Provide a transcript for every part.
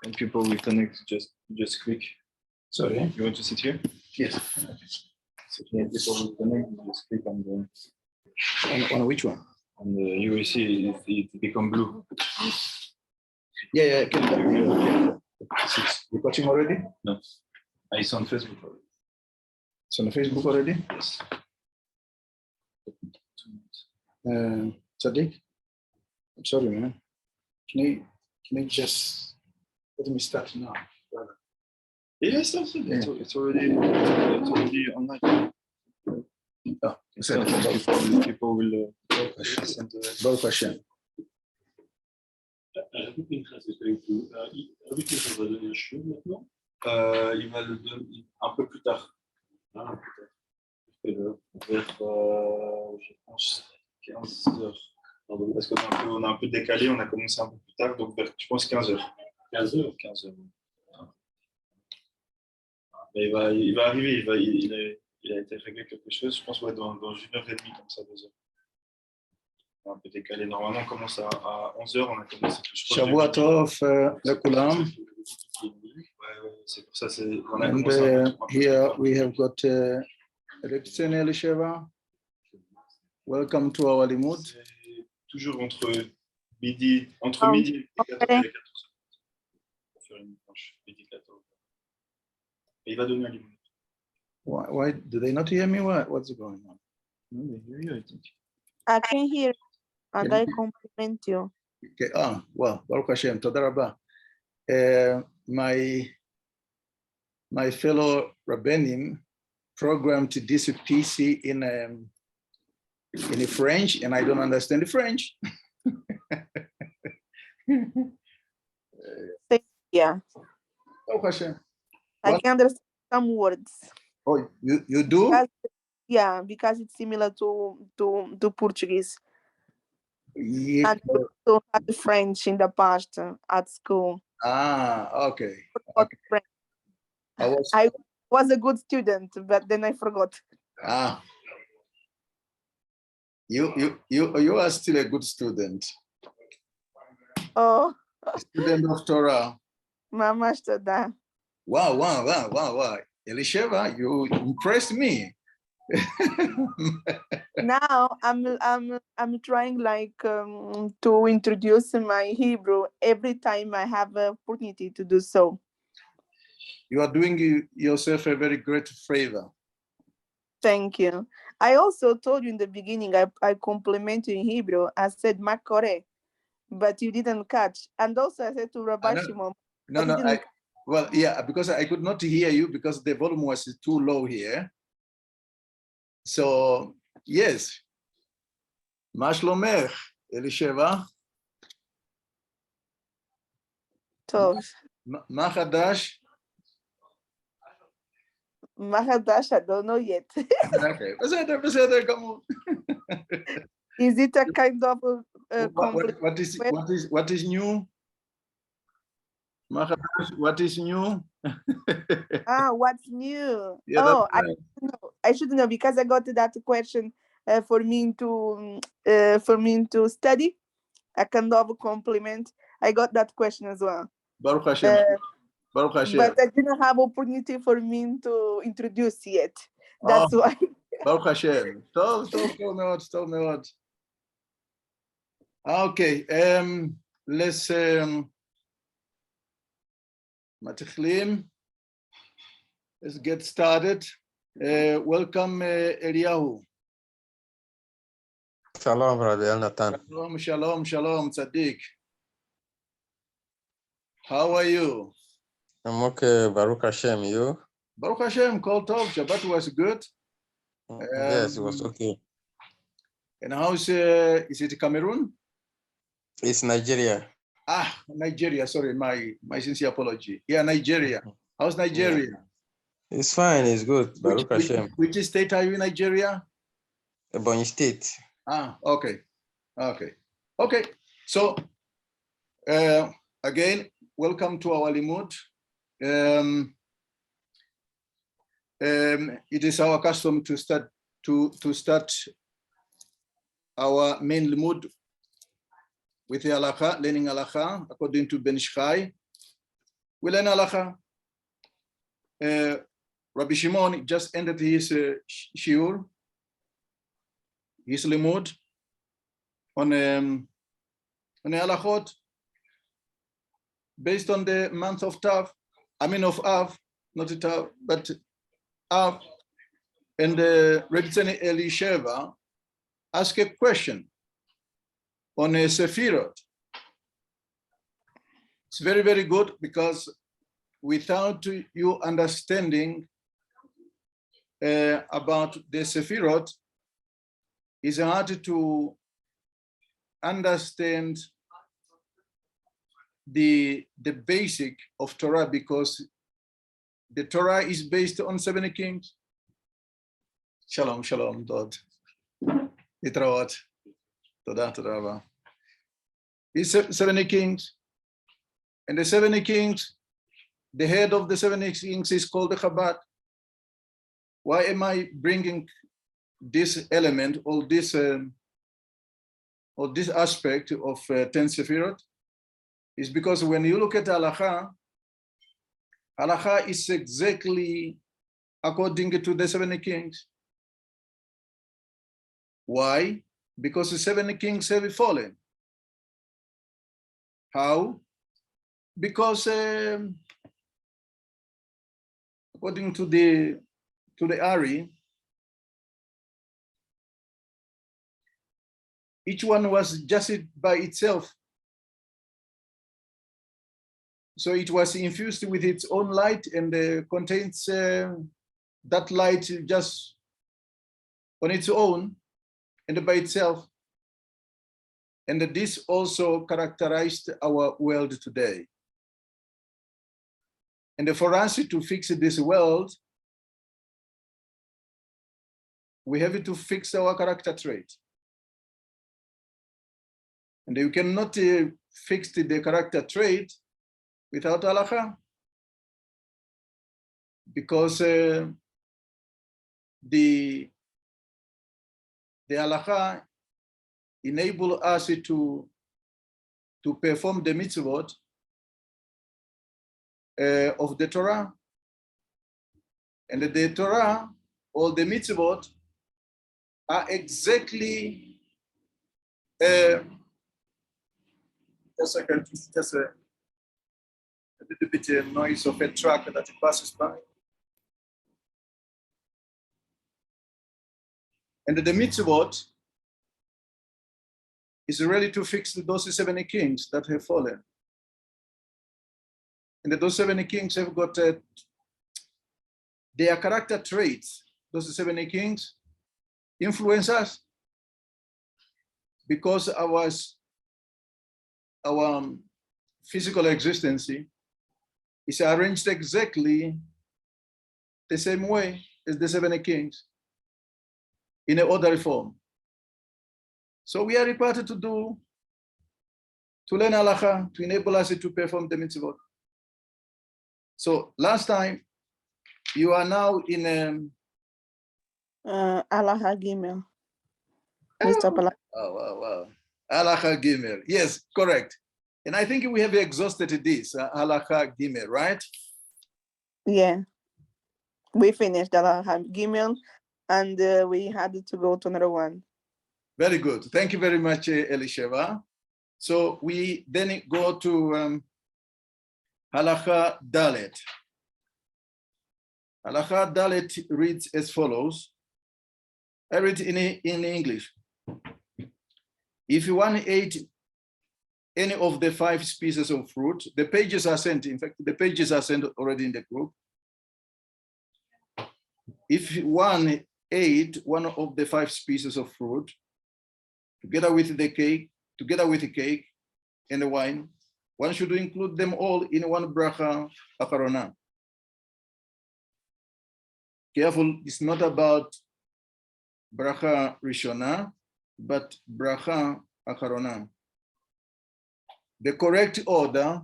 When people will connect, just click. Sorry. You want to sit here? Yes. So when people will connect, just click on the. On which one? And you will see it become blue. Yeah. It's recording already? No. It's on Facebook already. It's on Facebook already? Yes. Sadiq? I'm sorry, man. Can you just let me start now? Yes, it's already online. Oh, So people will send Bonne question. Everything has going to everything has a show maintenant. Il va le donner un peu plus tard. Ah, Vers, je pense, 15 heures. Pardon, parce qu'on a un peu décalé, on a commencé un peu plus tard, donc vers, je pense 15 heures. 15 heures. 15 heures. Mais il va arriver, il a été réglé quelque chose, je pense, ouais, dans 1h30, comme ça, 2 heures. On a un peu décalé. Normalement, on commence à 11 heures, on a commencé. Shavua Tov, Lekulam. Ouais, c'est pour ça. And here we have got Elnatan Elchanan. Welcome to our limud. Toujours entre midi et 14 et 14 heures. On va faire une planche, midi 14. Et il va donner un limud. Why do they not hear me? What's going on? No, they hear you, I think. I can hear and I compliment you. Okay. Well, Baruch Hashem, Toda Rabba. My fellow Rabbanim programmed this PC in French, and I don't understand the French. Yeah, Baruch Hashem. I can understand some words. Oh, you do? Because it's similar to Portuguese. Yeah. I also had French in the past at school. Okay. I was a good student, but then I forgot. You are still a good student. Oh, Student of Torah. Mama Shtada. Wow. Elisheva, you impressed me. Now I'm trying to introduce my Hebrew every time I have an opportunity to do so. You are doing yourself a very great favor. Thank you. I also told you in the beginning, I compliment you in Hebrew. I said makore, but you didn't catch. And also I said to Rabbi Shimon. Because I could not hear you because the volume was too low here. So, yes. Ma shlomech, Elisheva? Tov. Ma chadash? Mahadash, I don't know yet. Okay. Beseder, come on. Is it a kind of what is new? Mahadash, what is new? What's new? Yeah, I should know because I got that question for me to study a kind of compliment. I got that question as well. Baruch Hashem. Baruch Hashem. But I didn't have opportunity for me to introduce yet. That's why. Baruch Hashem. Stop me what. Okay. Let's Matichlim. Let's get started. Welcome, Eliyahu. Shalom, Rabbi Elnatan. Shalom, Tzaddik. How are you? I'm okay, Baruch Hashem. You? Baruch Hashem, Kol Tov. Shabbat was good. Yes, it was okay. And how's is it Cameroon? It's Nigeria. Nigeria. Sorry, my sincere apology. Yeah, Nigeria. How's Nigeria? Yeah. It's fine. It's good. Baruch Hashem. Which state are you in Nigeria? Ebonyi State. Okay. So, again, welcome to our limud. It is our custom to start our main limud with the halakha, learning halakha according to Ben Ishchai. We learn halacha. Rabbi Shimon just ended his shiur, his limud on halachot based on the month of Tav, of Av, not Tav, but Av. And Rabbi Elisheva asked a question on a Sefirot. It's very, very good because without you understanding about the Sefirot, it's hard to understand the basic of Torah, because the Torah is based on 70 kings. Shalom, shalom, Todd. Itrawat. Toda, toda raba. It's 70 kings. And the 70 kings, the head of the 70 kings is called the Chabad. Why am I bringing this element or this aspect of 10 Sefirot? Is because when you look at halacha, halacha is exactly according to the 70 kings. Why? Because the 70 kings have fallen. How? Because according to the Ari, each one was just by itself. So it was infused with its own light and contains that light just on its own and by itself. And this also characterized our world today. And for us to fix this world, we have to fix our character trait. And you cannot fix the character trait without halacha, because the halacha enable us to perform the mitzvot of the Torah. And the Torah, or the mitzvot, are exactly just a little bit of noise of a truck that passes by. And the mitzvot is ready to fix those 70 kings that have fallen. And those 70 kings have got their character traits. Those 70 kings influence us because our physical existence is arranged exactly the same way as the 70 kings in an orderly form. So we are required to learn halacha to enable us to perform the mitzvot. So last time, you are now in Halacha Gimel. Mr. Pala. wow. Halacha Gimel. Yes, correct. And I think we have exhausted this, Halacha Gimel, right? Yeah. We finished Halacha Gimel, and we had to go to another one. Very good. Thank you very much, Elisheva. So we then go to Halacha Dalet. Halacha Dalet reads as follows. I read in English. If one ate any of the 5 species of fruit, the pages are sent. In fact, the pages are sent already in the group. If one ate one of the 5 species of fruit, together with the cake and the wine, one should include them all in one bracha acharona. Careful, it's not about bracha rishona, but bracha acharona. The correct order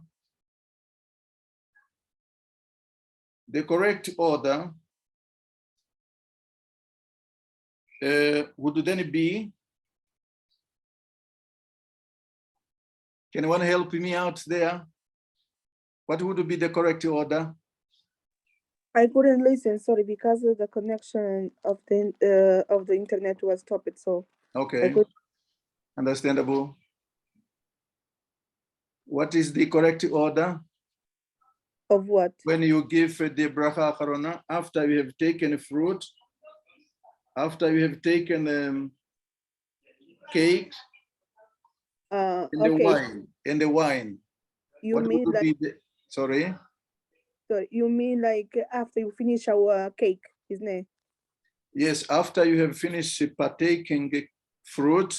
would then be, can anyone help me out there? What would be the correct order? I couldn't listen, sorry, because the connection of the internet was stopped. So I Okay, could. understandable. What is the correct order? Of what? When you give the bracha acharona, after you have taken fruit, after you have taken cake and the Okay. wine, You what mean would like be the, sorry? you mean like after you finish our cake, isn't it? Yes, after you have finished partaking fruit,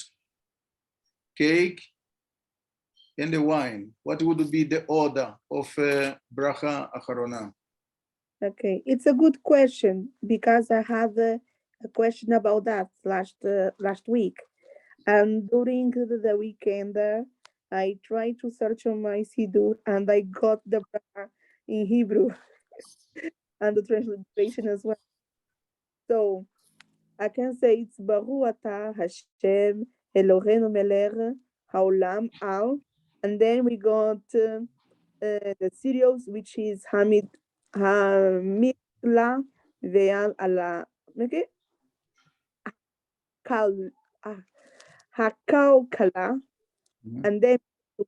cake, and the wine, what would be the order of bracha acharona? Okay, it's a good question because I had a question about that last week, and during the weekend, I tried to search on my Siddur and I got the bracha in Hebrew and the translation as well. So I can say it's Baruch Atah Hashem Eloheinu Melech Haolam Al, and then we got the serials, which is Hamid Hamidla Ve'al Ala, okay, Kal Hakao Kala, and then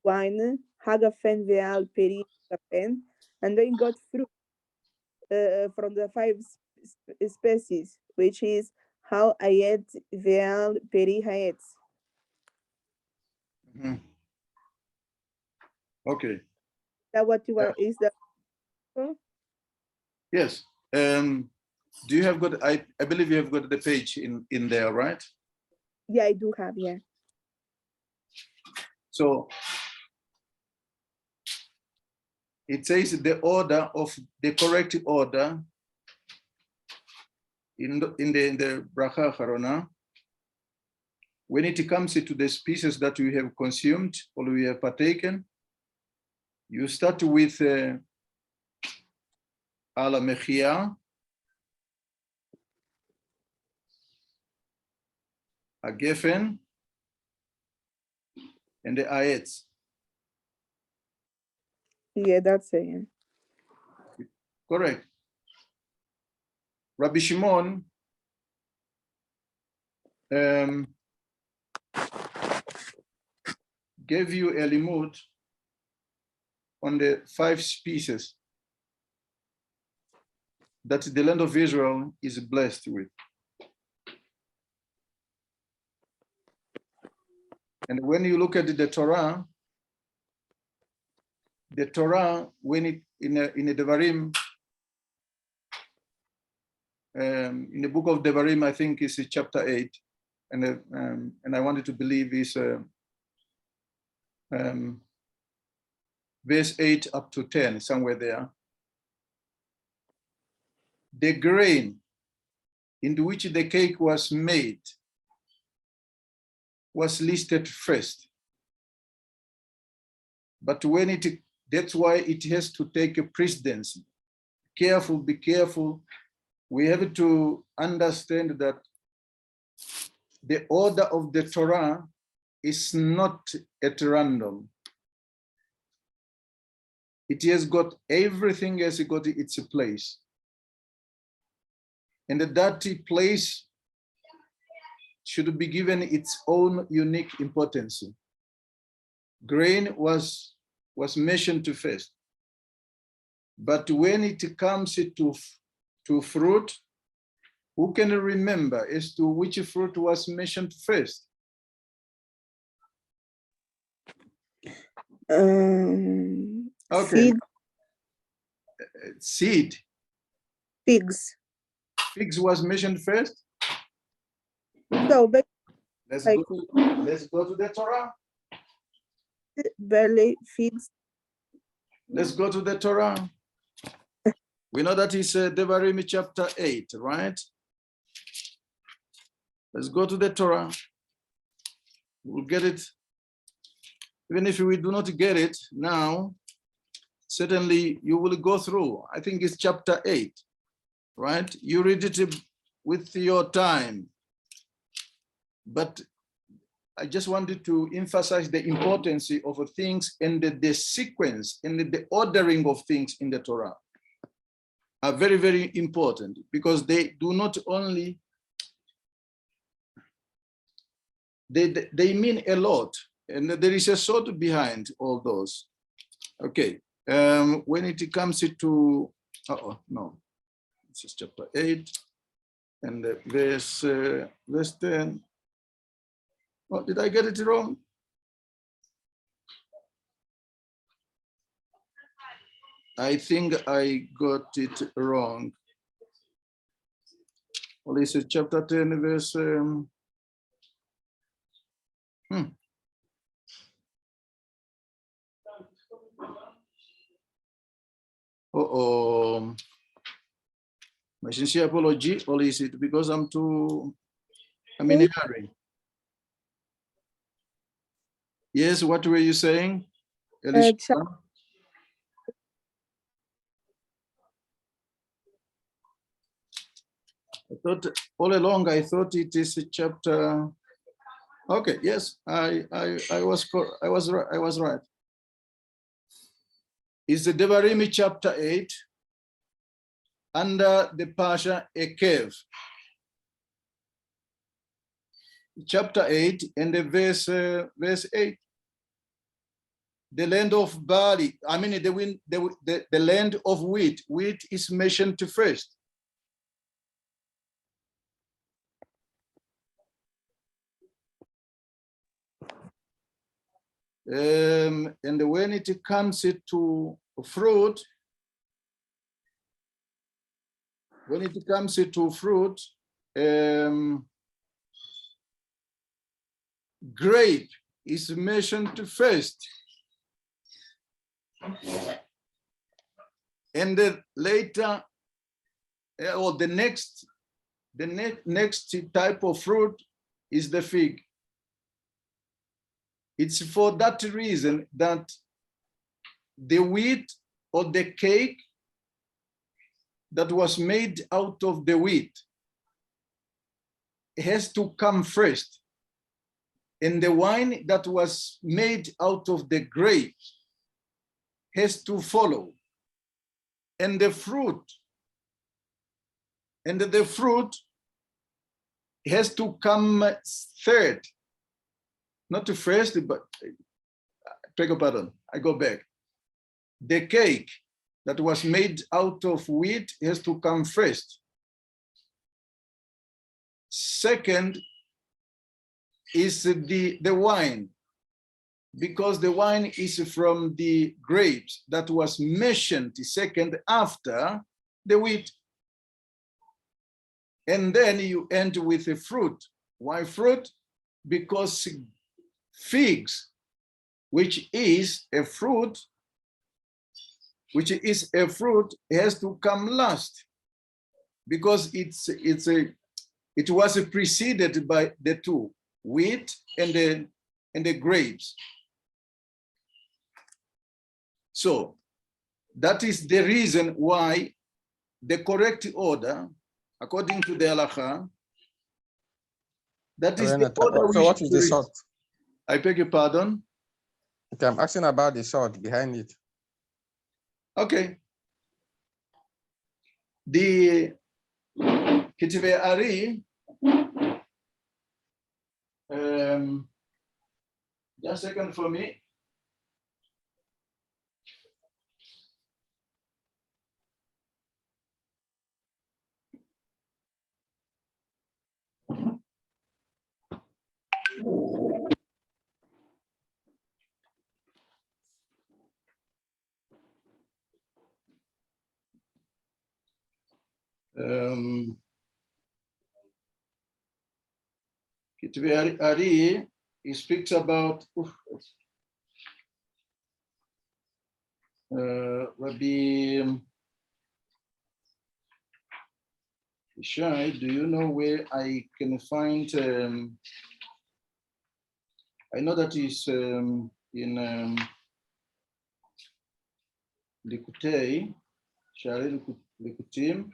wine Hagafen Ve'al Peri Hagafen, and then got fruit from the five species, which is Hal Ayet Ve'al Peri Hayet. Okay. That what you are is that? Yes. Do you have got, I believe you have got the page in there, right? Yeah, I do have, yeah. So it says the order of the correct order in the bracha acharona. When it comes to the species that we have consumed or we have partaken, you start with ala mechia, a gefen, and the ayetz. Yeah, that's it. Yeah. Correct. Rabbi Shimon gave you a limud on the 5 species that the land of Israel is blessed with. And when you look at the Torah, when it in the Devarim, in the book of Devarim, I think it's chapter 8, and I wanted to believe is verse 8 up to 10, somewhere there. The grain in which the cake was made was listed first. But when that's why it has to take a precedence. Careful, be careful. We have to understand that the order of the Torah is not at random. It has got, everything has got its place. And that place should be given its own unique importance. Grain was mentioned first. But when it comes to fruit, who can remember as to which fruit was mentioned first? Okay. Seed. Figs. Figs was mentioned first. So let's go to the Torah. Barley, figs. Let's go to the Torah. We know that is Devarim chapter 8, right? Let's go to the Torah. We'll get it. Even if we do not get it now, certainly you will go through. I think it's chapter 8, right? You read it with your time. But I just wanted to emphasize the importance of things and the sequence and the ordering of things in the Torah are very, very important, because they do not only, they mean a lot, and there is a thought behind all those. Okay, when it comes to, no, this is chapter 8 and verse 10. Oh, did I get it wrong? I think I got it wrong. Well, this is chapter 10, verse. My sincere apology, or is it because I'm in a hurry? Yes, what were you saying, Elisha? I thought all along, I thought it is a chapter. Okay, yes, I was right. It's the Devarim chapter 8 under the Pasha Ekev. Chapter 8 and the verse 8. The land of barley, I mean the land of wheat. Wheat is mentioned first. And when it comes to fruit, grape is mentioned first. And then later, or the next type of fruit is the fig. It's for that reason that the wheat or the cake that was made out of the wheat has to come first. And the wine that was made out of the grape has to follow. And the fruit has to come third. Not first, but beg your pardon, I go back. The cake that was made out of wheat has to come first. Second is the wine, because the wine is from the grapes that was mentioned second after the wheat. And then you end with the fruit. Why fruit? Because figs, which is a fruit, has to come last, because it was preceded by the two, wheat and the grapes. So that is the reason why the correct order, according to the halakha, that is the order. So what is the salt? I beg your pardon? Okay, I'm asking about the salt behind it. Okay. The Ketuvei Ari, just a second for me. Ketuvei Ari, he speaks about Rabbi Shai. Do you know where I can find? I know that is in Likutei, Shari Likutim.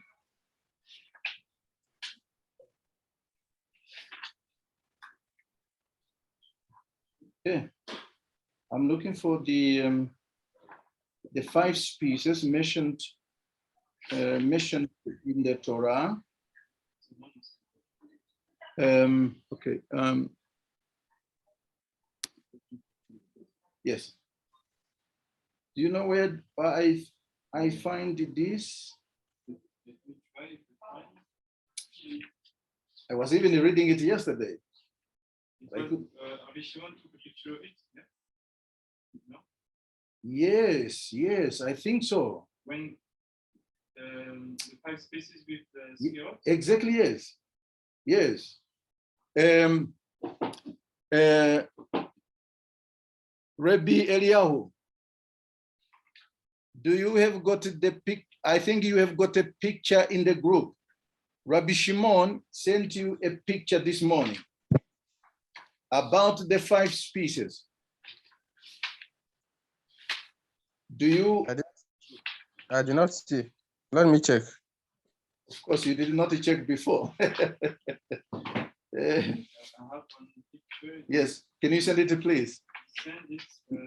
Okay. I'm looking for the 5 species mentioned in the Torah. Okay. Yes. Do you know where I find this? I was even reading it yesterday. Yes, yes, I think so. When the 5 species with the Sefirot? Exactly, yes. Yes. Rabbi Eliyahu, do you have got the pic? I think you have got a picture in the group. Rabbi Shimon sent you a picture this morning about the 5 species. Do you? I did not see. Let me check. Of course, you did not check before. Yes, can you send it, please?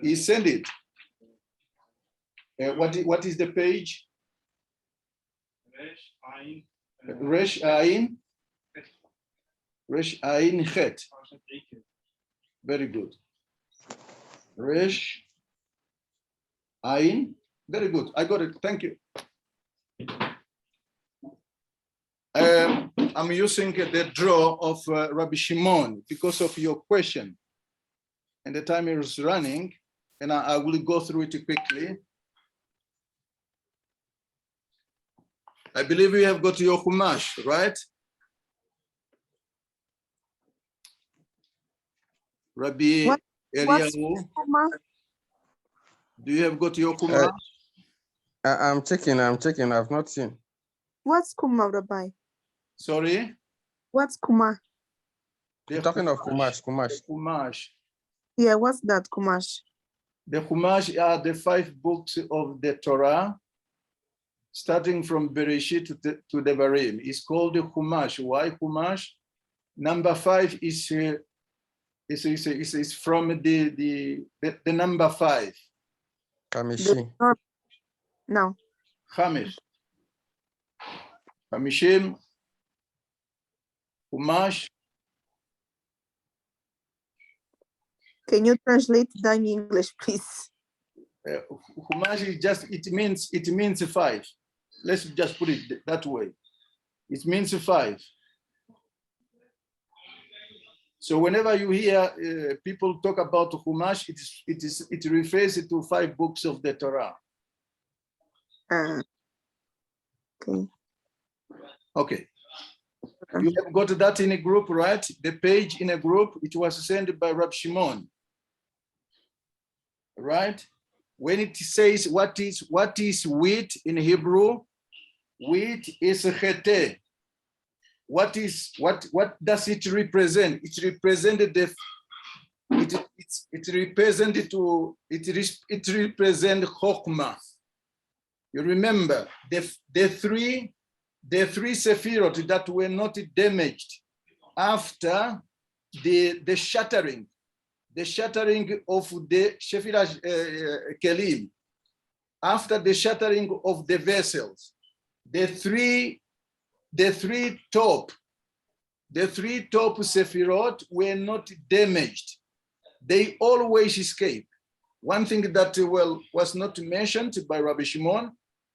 He sent it. What is the page? Resh Ayin Chet. Very good. Resh Ayin. Very good. I got it. Thank you. I'm using the draw of Rabbi Shimon because of your question. And the time is running, and I will go through it quickly. I believe you have got your Chumash, right? Rabbi Eliyahu, do you have got your Chumash? I'm checking. I've not seen. What's Kuma, Rabbi? Sorry? What's Kuma? You're talking of Chumash. Chumash. Yeah, what's that Kumash? The Chumash are the 5 books of the Torah, starting from Bereshit to the Devarim. It's called the Chumash. Why Chumash? Number 5 is from the number 5. Kamishi. No. Chamish. Chamishim. Chumash. Can you translate that in English, please? Chumash is just, it means 5. Let's just put it that way. It means 5. So whenever you hear people talk about Chumash, it refers to 5 books of the Torah. Okay. Okay. You have got that in a group, right? The page in a group, it was sent by Rabbi Shimon. Right? When it says what is wheat in Hebrew, wheat is chete. What does it represent? It represented it represents Chokhmah. You remember the three Sefirot that were not damaged after the shattering of the Shefirah Kelim, after the shattering of the vessels, the three top Sefirot were not damaged. They always escape. One thing that was not mentioned by Rabbi Shimon,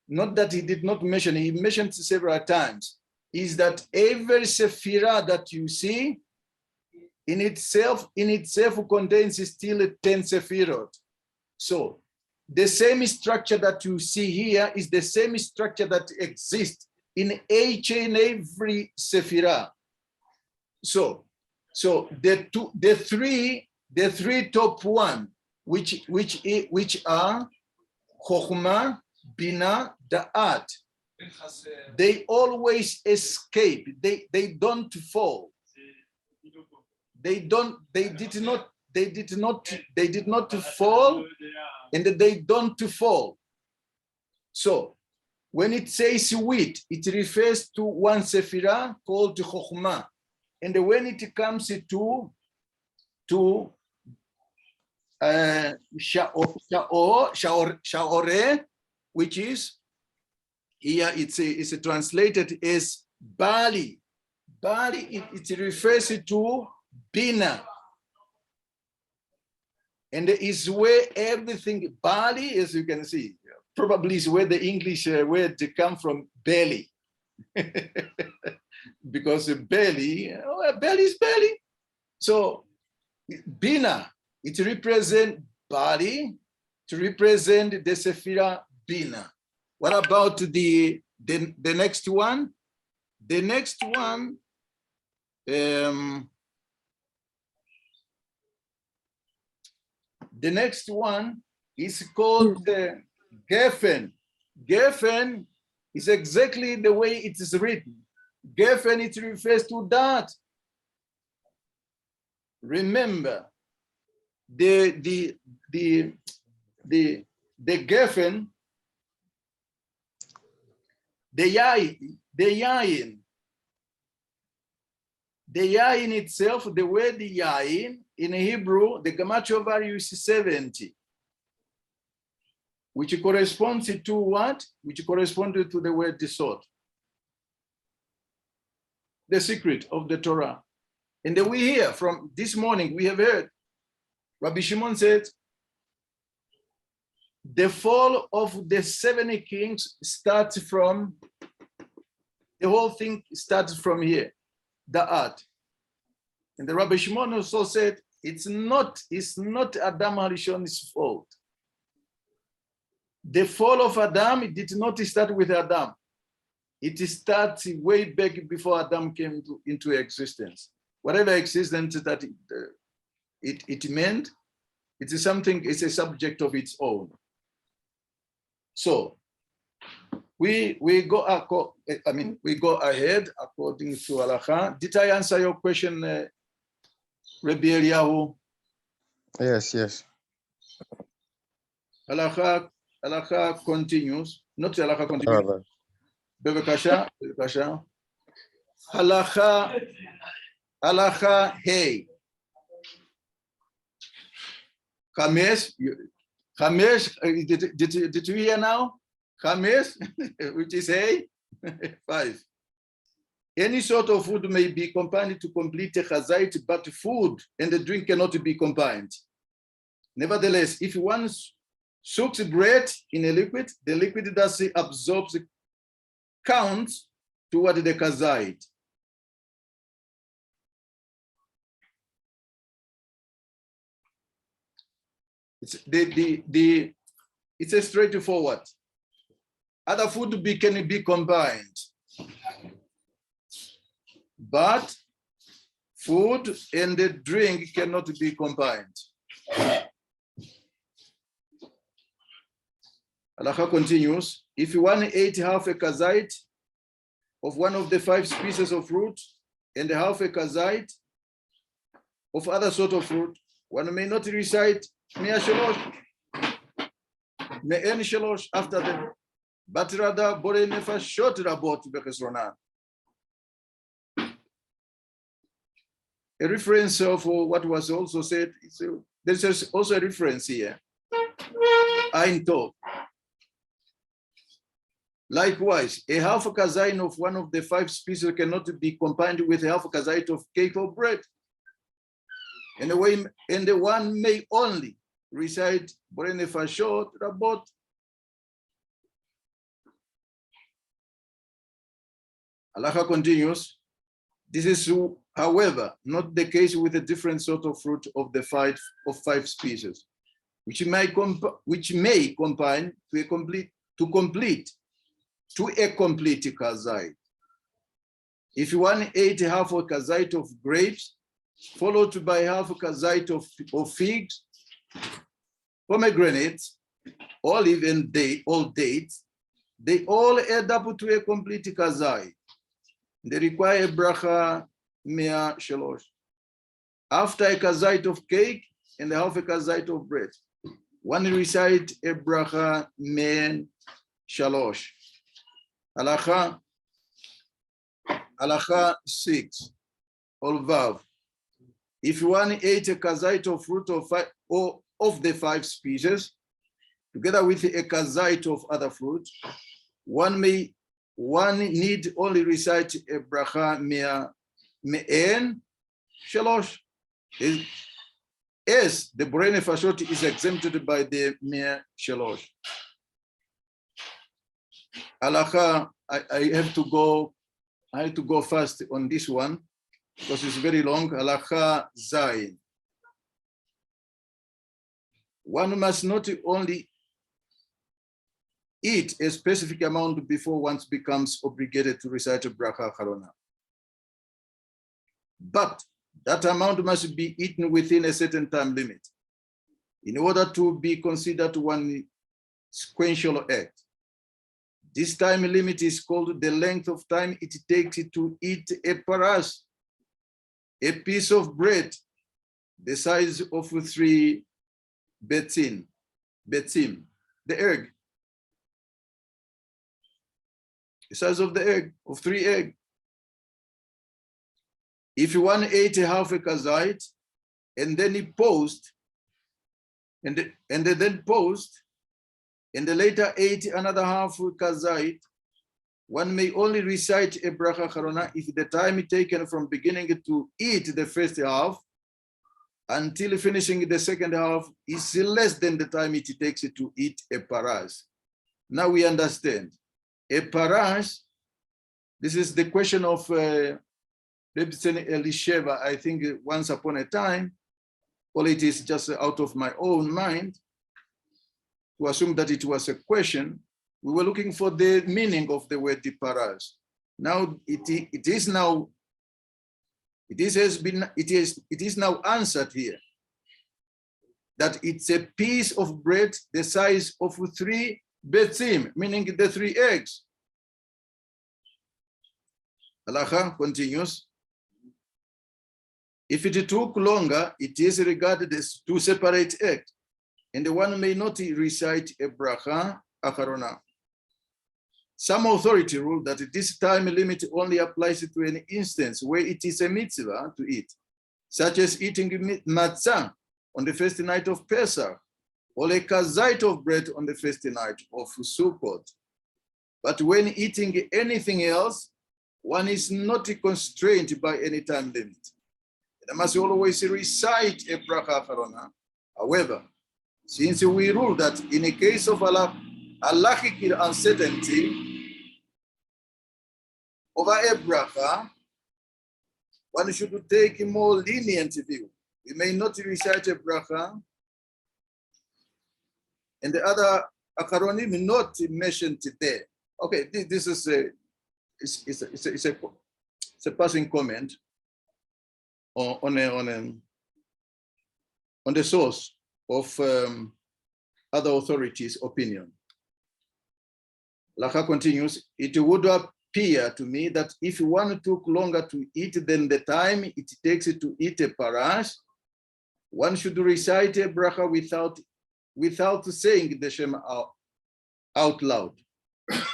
not that he did not mention, he mentioned several times, is that every Sephirah that you see in itself contains still 10 Sephirot. So the same structure that you see here is the same structure that exists in each and every Sephirah. So the three top one, which are Chokhmah, Bina, Da'at, they always escape. They don't fall. They did not fall, and they don't fall. So when it says wheat, it refers to one Sephirah called Chokhmah. And when it comes to Shaore, which is here it's translated as barley. Barley, it refers to bina. And is where everything, barley, as you can see, probably is where the English word come from, belly. Because belly, belly is belly. So bina, it represents barley, to represent the Sephira bina. What about the next one? The next one, the next one is called Geffen. Geffen is exactly the way it is written. Geffen, it refers to that. Remember, the Geffen, the yain itself, the word yain in Hebrew, the gematria value is 70, which corresponds to what? Which corresponds to the word sod, the secret of the Torah. And then we hear from this morning, we have heard, Rabbi Shimon said, the fall of the 70 kings starts from, the whole thing starts from here, the art. And the Rabbi Shimon also said, it's not Adam HaRishon's fault. The fall of Adam did not start with Adam. It starts way back before Adam came into existence. Whatever existence that it meant, it is something, it's a subject of its own. So we go ahead according to Halacha. Did I answer your question, Rabbi Eliyahu? Yes, yes. Halacha continues. Not Halacha continues. Bevakasha. Halacha hey. Chamesh, did you hear now? Chamesh, which is hey. 5. Any sort of food may be combined to complete a chazait, but food and the drink cannot be combined. Nevertheless, if one soaks bread in a liquid, the liquid thus absorbs, counts toward the chazait. It's a straightforward. Other food can be combined, but food and the drink cannot be combined. Halacha continues, if one ate half a kazait of one of the 5 species of fruit and half a kazait of other sort of fruit, one may not recite Me'en Shalosh after them, but rather Borei Nefashot Rabot Bechesronan. A reference of what was also said, there's also a reference here. Ein Tov. Likewise, a half a kazait of one of the 5 species cannot be combined with a half a kazait of cake or bread. And the one may only recite Borei Nefashot Rabot. Halacha continues. This is, however, not the case with a different sort of fruit of the 5 species, which may combine to a complete kazait. If one ate half a kazait of grapes, followed by half a kazait of figs, pomegranates, olive and all dates, they all add up to a complete kazait. They require a bracha mea shalosh. After a kazait of cake and half a kazait of bread, one recite a bracha men shalosh. Halacha 6, or vav. If one ate a kazait of fruit of 5, or of the 5 species, together with a kazait of other fruit, one need only recite a bracha me'en shalosh. As the borei nefashot is exempted by the mea shalosh. Halacha, I have to go fast on this one because it's very long. Halacha zayin. One must not only eat a specific amount before one becomes obligated to recite a bracha acharona, but that amount must be eaten within a certain time limit in order to be considered one sequential act. This time limit is called the length of time it takes to eat a paras, a piece of bread the size of 3 betzim, the egg, the size of the egg, of 3 eggs. If one ate half a kazait and then he paused, and then paused, and later ate another half kazait, one may only recite a bracha acharona if the time taken from beginning to eat the first half until finishing the second half is less than the time it takes to eat a paras. Now we understand. A paras, this is the question of Elisheva, I think once upon a time, well, it is just out of my own mind, to assume that it was a question. We were looking for the meaning of the word paras. Now it is now answered here that it's a piece of bread the size of 3 betzim, meaning the 3 eggs. Halacha continues. If it took longer, it is regarded as 2 separate acts, and one may not recite a bracha acharona. Some authority rule that this time limit only applies to an instance where it is a mitzvah to eat, such as eating matzah on the first night of Pesach, or a kazait of bread on the first night of Sukkot. But when eating anything else, one is not constrained by any time limit. They must always recite a bracha acharona. However, since we rule that in a case of halachic uncertainty over a bracha, one should take a more lenient view. We may not recite a bracha, and the other acharonim not mentioned there. Okay, this is a passing comment on the source of other authorities' opinion. Lacha continues, it would appear to me that if one took longer to eat than the time it takes to eat a parash, one should recite a bracha without saying the Shem out loud,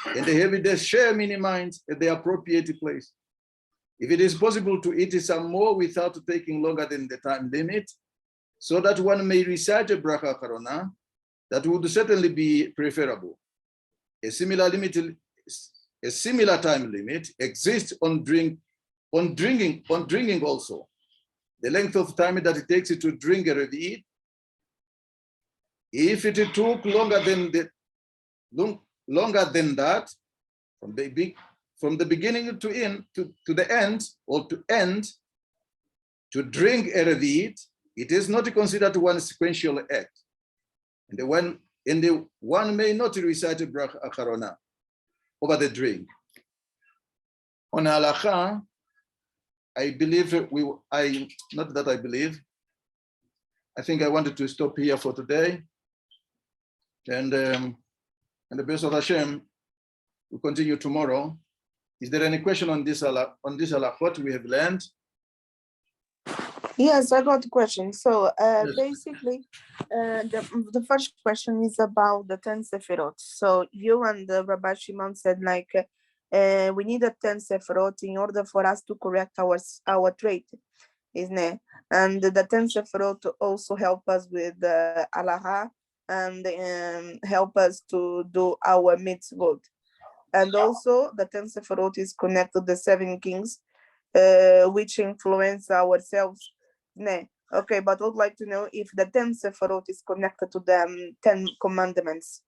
and have the Shem in mind at the appropriate place. If it is possible to eat some more without taking longer than the time limit, so that one may recite a bracha acharona, that would certainly be preferable. A similar time limit exists on drinking also. The length of time that it takes to drink a revi'it, if it took longer than that, from the beginning to the end, or to end, to drink a revi'it, it is not considered one sequential act, and the one may not recite a bracha acharona over the drink. On halacha, I believe I think I wanted to stop here for today, and the best of Hashem, we'll continue tomorrow. Is there any question on this halachot we have learned? Yes, I got a question. So Yes. basically, the first question is about the 10 sefirot. So you and Rabbi Shimon said we need a 10 sefirot in order for us to correct our trait. isn't it? And the 10 Sefirot also help us with the Alaha and help us to do our mitzvot. And also the 10 Sefirot is connected to the 7 kings, which influence ourselves. Okay, but I would like to know if the 10 Sefirot is connected to the 10 commandments.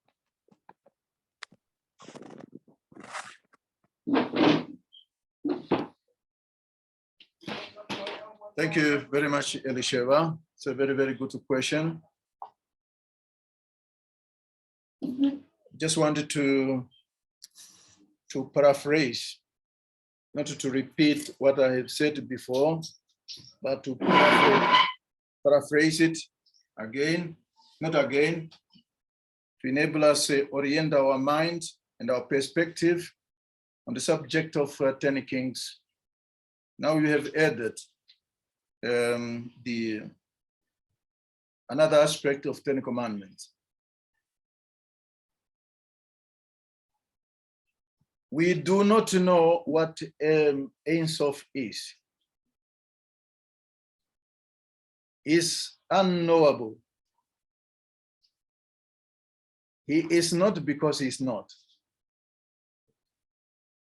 Thank you very much, Elisheva. It's a very, very good question. Just wanted to paraphrase, not to repeat what I have said before, but to paraphrase it again, not again, to enable us to orient our mind and our perspective on the subject of 10 kings. Now we have added another aspect of 10 commandments. We do not know what Ein Sof is. Is unknowable. He is not because he's not.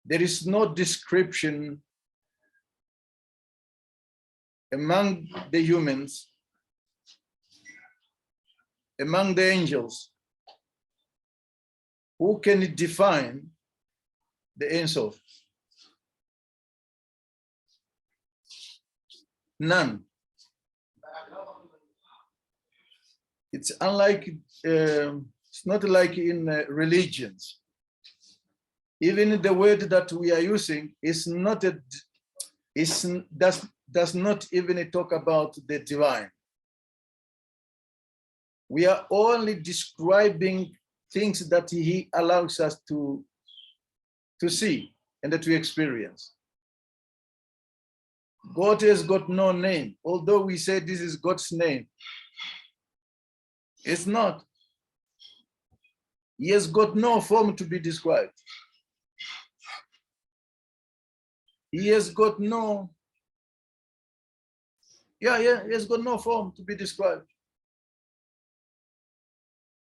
There is no description among the humans, among the angels, who can define the Ein Sof. None. It's unlike, it's not like in religions. Even the word that we are using is not does not even talk about the divine. We are only describing things that he allows us to see and to experience. God has got no name, although we say this is God's name. It's not. He has got no form to be described. He has got no, he has got no form to be described.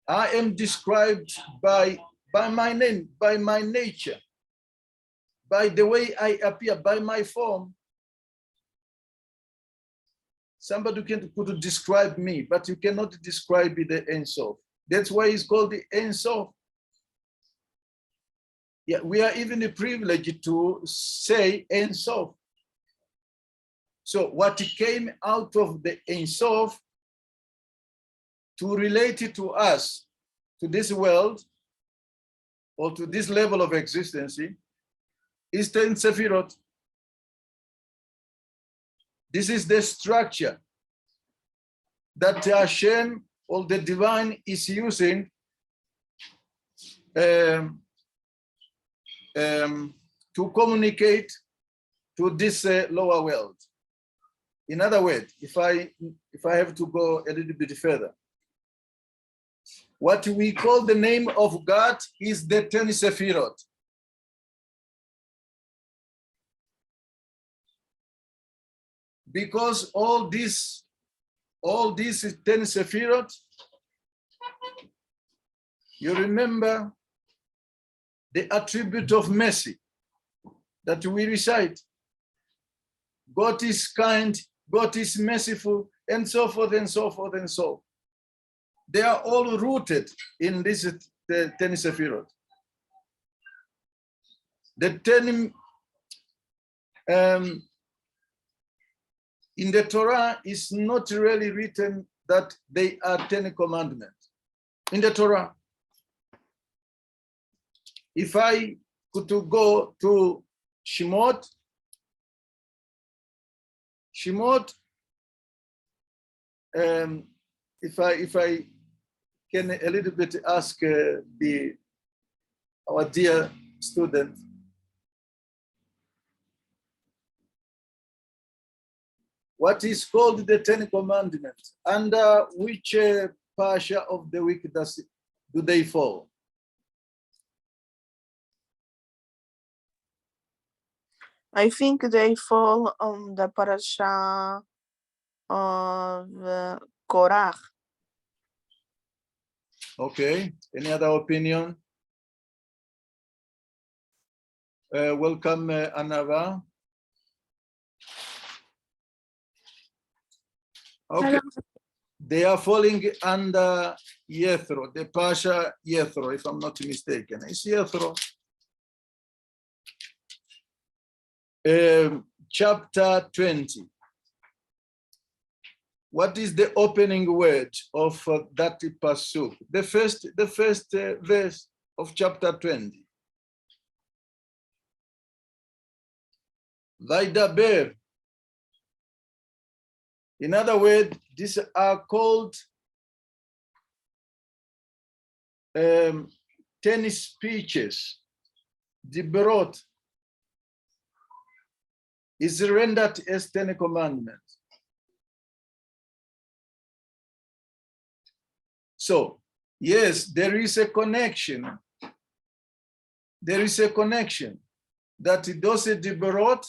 I am described by my name, by my nature, by the way I appear, by my form. Somebody could describe me, but you cannot describe the Ein Sof. That's why it's called the Ein Sof. Yeah, we are even privileged to say Ein Sof. So what came out of the Ein Sof to relate it to us, to this world, or to this level of existence, is 10 Sefirot. This is the structure that Hashem or the divine is using to communicate to this lower world. In other words, if I have to go a little bit further, what we call the name of God is the 10 Sefirot. Because all these 10 Sefirot, you remember the attribute of mercy that we recite. God is kind, God is merciful, and so forth and so forth and so forth. They are all rooted in this 10 Sefirot. The 10 in the Torah is not really written that they are 10 commandments. In the Torah, if I could go to Shemot, if I can a little bit ask our dear student, what is called the 10 Commandments? Under which parsha of the week do they fall? I think they fall on the parasha of Korach. Okay, any other opinion? Welcome, Anava. Okay, they are falling under Yethro, the Pasha Yethro, if I'm not mistaken. It's Yethro. Chapter 20. What is the opening word of that pasuk? The first verse of chapter 20. Vaidaber. In other words, these are called 10 speeches. Diberot is rendered as 10 commandments. So, yes, there is a connection. There is a connection that those Diberot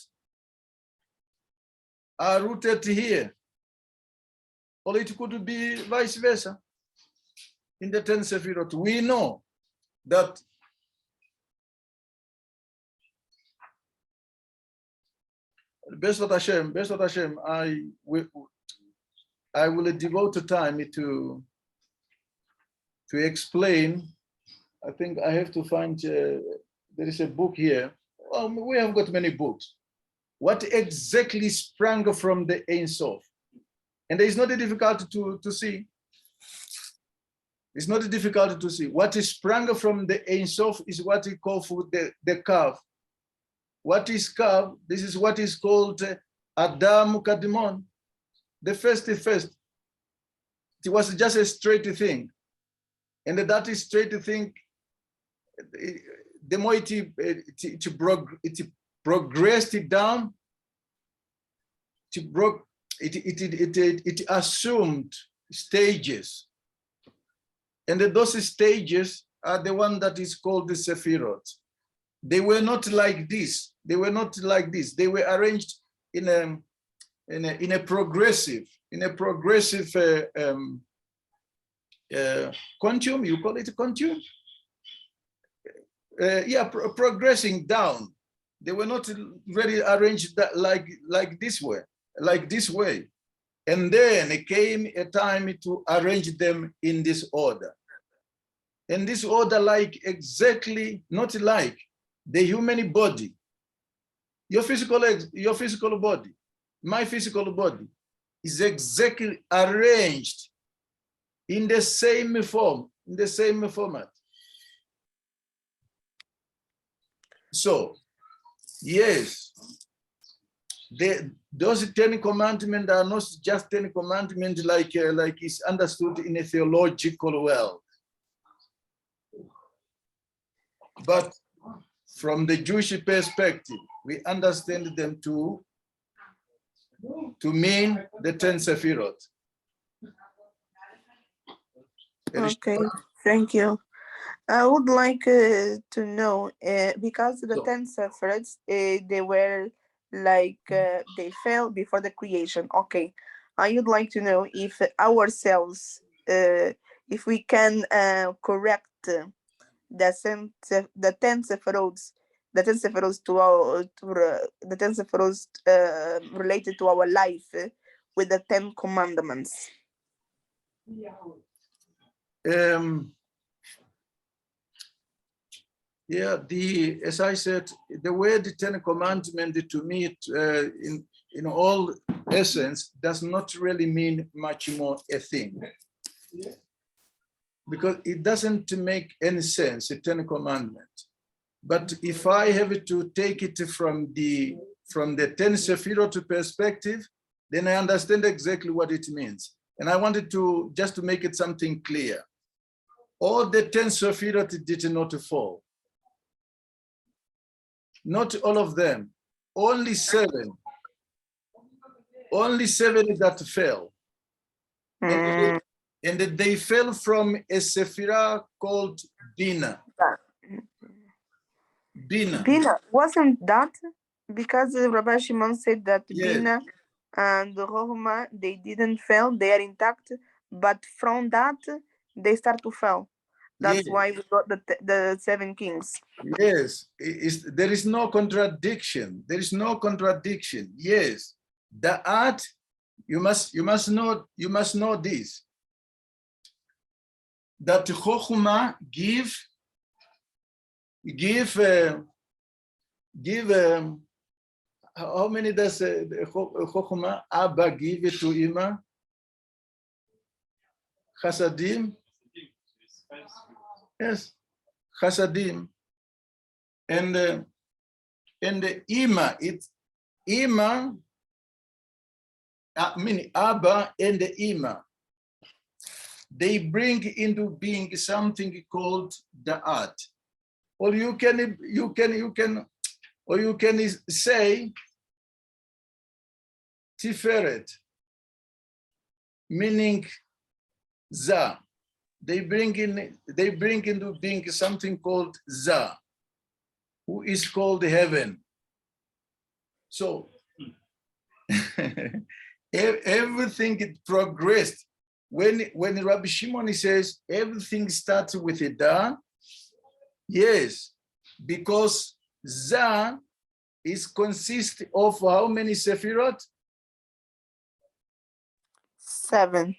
are rooted here. Or it could be vice versa. In the 10 Sefirot, we know that Besot Hashem, I will devote time to explain. I think I have to find, there is a book here. Well, we have got many books. What exactly sprang from the Ein Sof? And it's not difficult to see. It's not difficult to see. What is sprung from the Ein Sof is what we call for the curve. What is curve? This is what is called Adam Kadimon. The first. It was just a straight thing. And that is straight thing, the more it progressed it down, it assumed stages. And those stages are the one that is called the Sephirot. They were not like this. They were not like this. They were arranged in a progressive quantum. You call it a quantum? Yeah, progressing down. They were not very arranged that like this way. And then it came a time to arrange them in this order. And this order, like exactly, not like the human body, your physical body, my physical body is exactly arranged in the same form, in the same format. So, yes, those 10 commandments are not just 10 commandments like is understood in a theological world. But from the Jewish perspective, we understand them to mean the 10 Sefirot. Okay, thank you. I would like to know, because the 10 Sephirots, they were like, they fell before the creation. Okay, I would like to know if ourselves, if we can correct the 10 Sephirots, the 10 Sephirots the 10 Sephirots related to our life with the 10 commandments. Yeah, as I said, the word 10 commandment to me, in all essence, does not really mean much more a thing. Because it doesn't make any sense, a 10 commandment. But if I have to take it from the 10 Sefirot perspective, then I understand exactly what it means. And I wanted to just to make it something clear. All the 10 Sefirot did not fall. Not all of them, only 7. Only 7 that fell. And they fell from a Sephirah called Bina. Bina, wasn't that? Because Rabbi Shimon said that Yes. Bina and Chokhmah, they didn't fail, they are intact, but from that, they start to fail. That's Yeah. why we got the 7 kings. Yes, there is no contradiction. There is no contradiction. Yes, the art, you must know this, that Chokhmah give how many does Chokhmah Abba give it to Ima? Chasadim? Yes, Chasadim. And the Ima, Ima, I mean Abba and the Ima, they bring into being something called the art. Or you can say Tiferet, meaning Za. They bring into being something called Za, who is called heaven. So everything it progressed. When Rabbi Shimon says everything starts with a Da, yes, because Za consists of how many Sefirot? 7.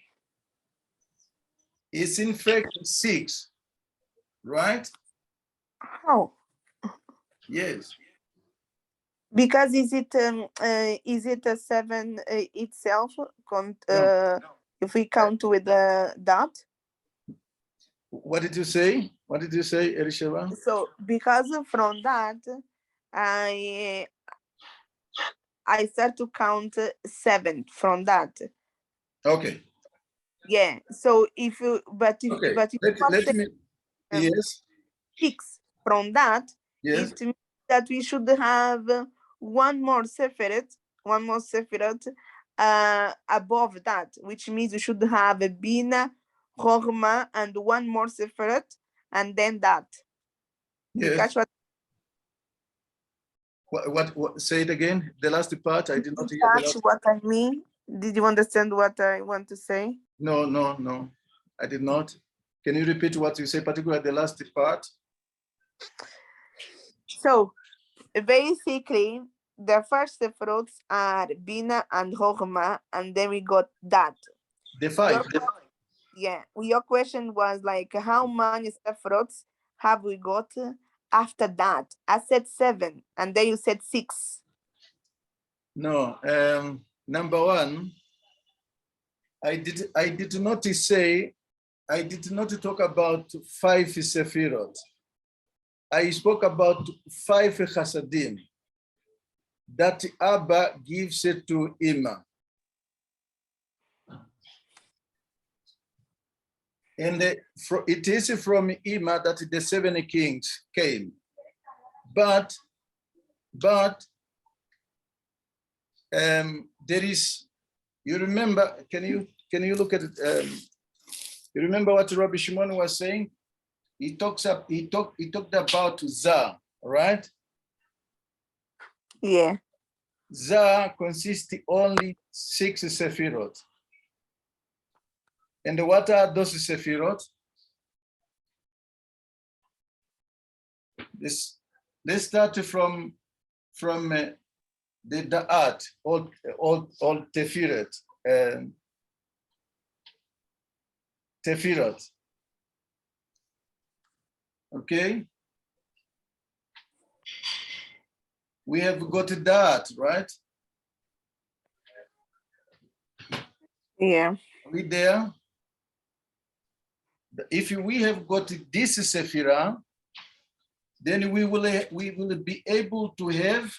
It's in fact 6, right? How? Yes. Because is it a 7 itself? No. If we count with the dot. What did you say? What did you say, Elisheva? So because from that, I start to count 7 from that. Okay. Yeah. So if you Okay. Let me. Yes. 6 from that, Yes. it means that we should have one more Seferet above that, which means we should have a Bina, Chokhmah, and one more Seferet, and then that. You Yes. catch what? What? Say it again. The last part. I did not hear the last. What I mean? Did you understand what I want to say? No. I did not. Can you repeat what you say, particularly the last part? So basically, the first fruits are Bina and Chokhmah, and then we got that. The 5. Your question was like, how many fruits have we got after that? I said 7, and then you said 6. No. Number 1. I did not say. I did not talk about 5 Sefirot. I spoke about 5 Chasadim that Abba gives it to Ima. And it is from Ima that the 7 kings came. But there is, you remember, can you look at it? You remember what Rabbi Shimon was saying? He talked about Za, right? Yeah. Za consists only 6 Sefirot. And what are those Sefirot? Let's start from the Da'at, all Tefirot. Tefirot. Okay? We have got that, right? Yeah. Are we there? If we have got this Sephira, then we will be able to have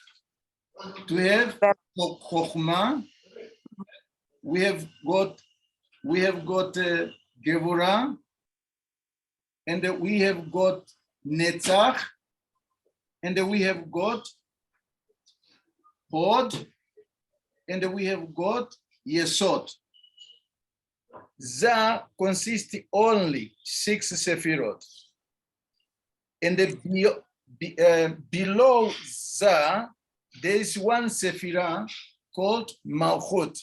Chokhmah. We have got Gevurah, and we have got Netzach, and we have got Hod, and we have got Yesod. Za consists only 6 Sefirot. And below Za, there is one Sephirah called Malchut,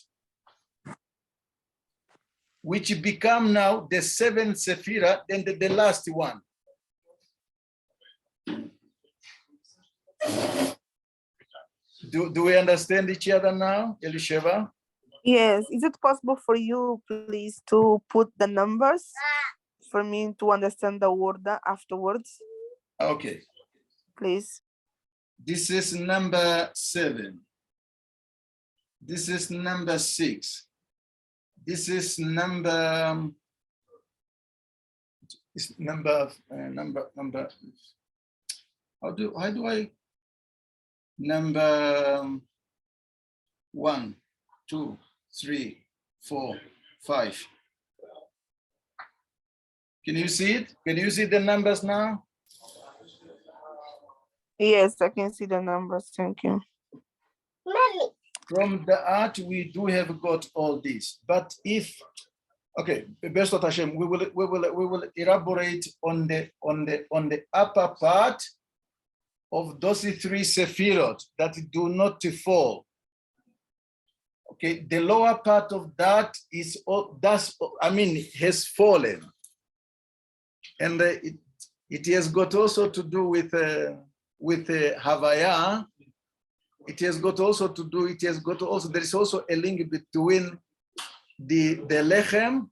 which become now the seventh Sephirah and the last one. Do we understand each other now, Elisheva? Yes. Is it possible for you, please, to put the numbers for me to understand the word afterwards, Okay. please? This is number 7. This is number 6. This is number. It's number. How do I? Number 1, 2, 3, 4, 5. Can you see it? Can you see the numbers now? Yes, I can see the numbers. Thank you. From the art, we do have got all this. But if, okay, best of Hashem, we will elaborate on the upper part of those 3 sephirot that do not fall. Okay, the lower part of that is has fallen, and it has got also to do with Havaya. It has got also to do. It has got also. There is also a link between the lechem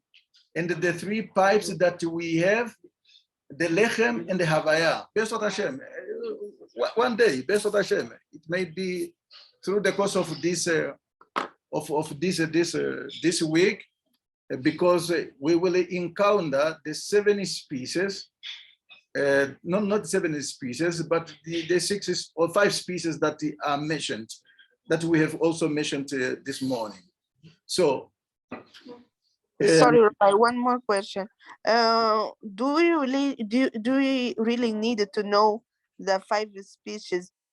and the 3 pipes that we have, the lechem and the Havaya. Besot Hashem. One day, Besot Hashem. It may be through the course of this. This week, because we will encounter the 7 species, not 7 species, but the 6 or 5 species that are mentioned, that we have also mentioned this morning. So, sorry, Rabbi, one more question. Do we really need to know the 5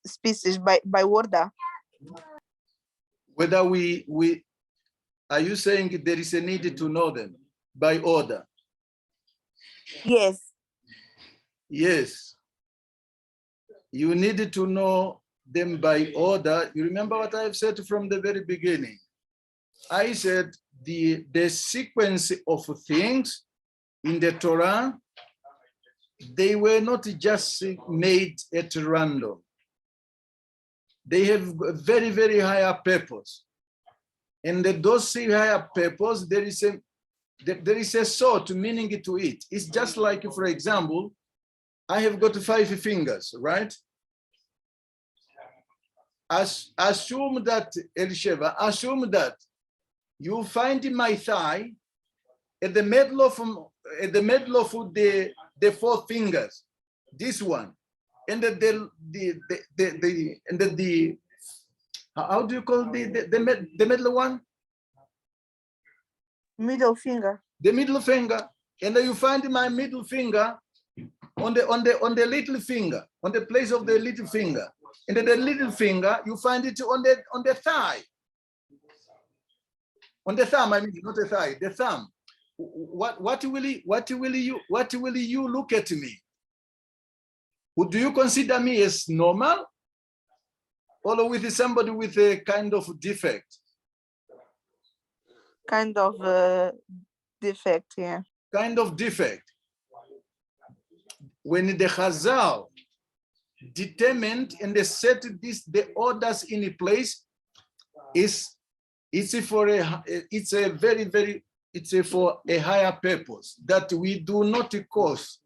species by order? Whether are you saying there is a need to know them by order? Yes. Yes. You need to know them by order. You remember what I've said from the very beginning? I said the sequence of things in the Torah, they were not just made at random. They have a very, very higher purpose. And those higher purpose, there is a sort meaning to it. It's just like, for example, I have got 5 fingers, right? Assume that, Elisheva, assume that you find my thigh at the middle of the 4 fingers, this one. And the how do you call the middle one? Middle finger. The middle finger, and then you find my middle finger on the little finger, on the place of the little finger, and then the little finger you find it on the thigh. On the thumb, I mean, not the thigh, the thumb. What will you look at me? Do you consider me as normal, or with somebody with a kind of defect? Kind of defect, yeah. Kind of defect. When the Chazal determined and they set the orders in place, it's for a higher purpose, that we do not cause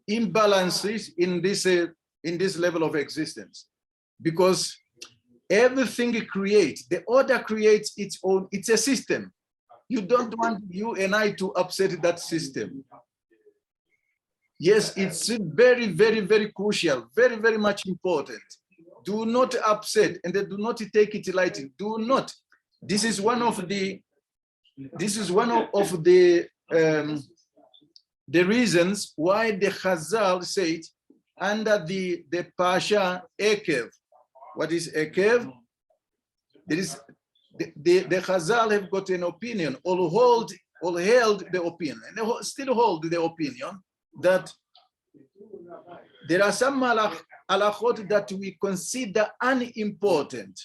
imbalances in this level of existence, because everything creates, the order creates its own, it's a system. You don't want you and I to upset that system. Yes, it's very, very, very crucial, very, very much important. Do not upset, and do not take it lightly. Do not. This is one of the reasons why the Chazal said under the Pasha Ekev. What is Ekev? There is the Chazal have got an opinion, or held the opinion, and they still hold the opinion that there are some halachot that we consider unimportant.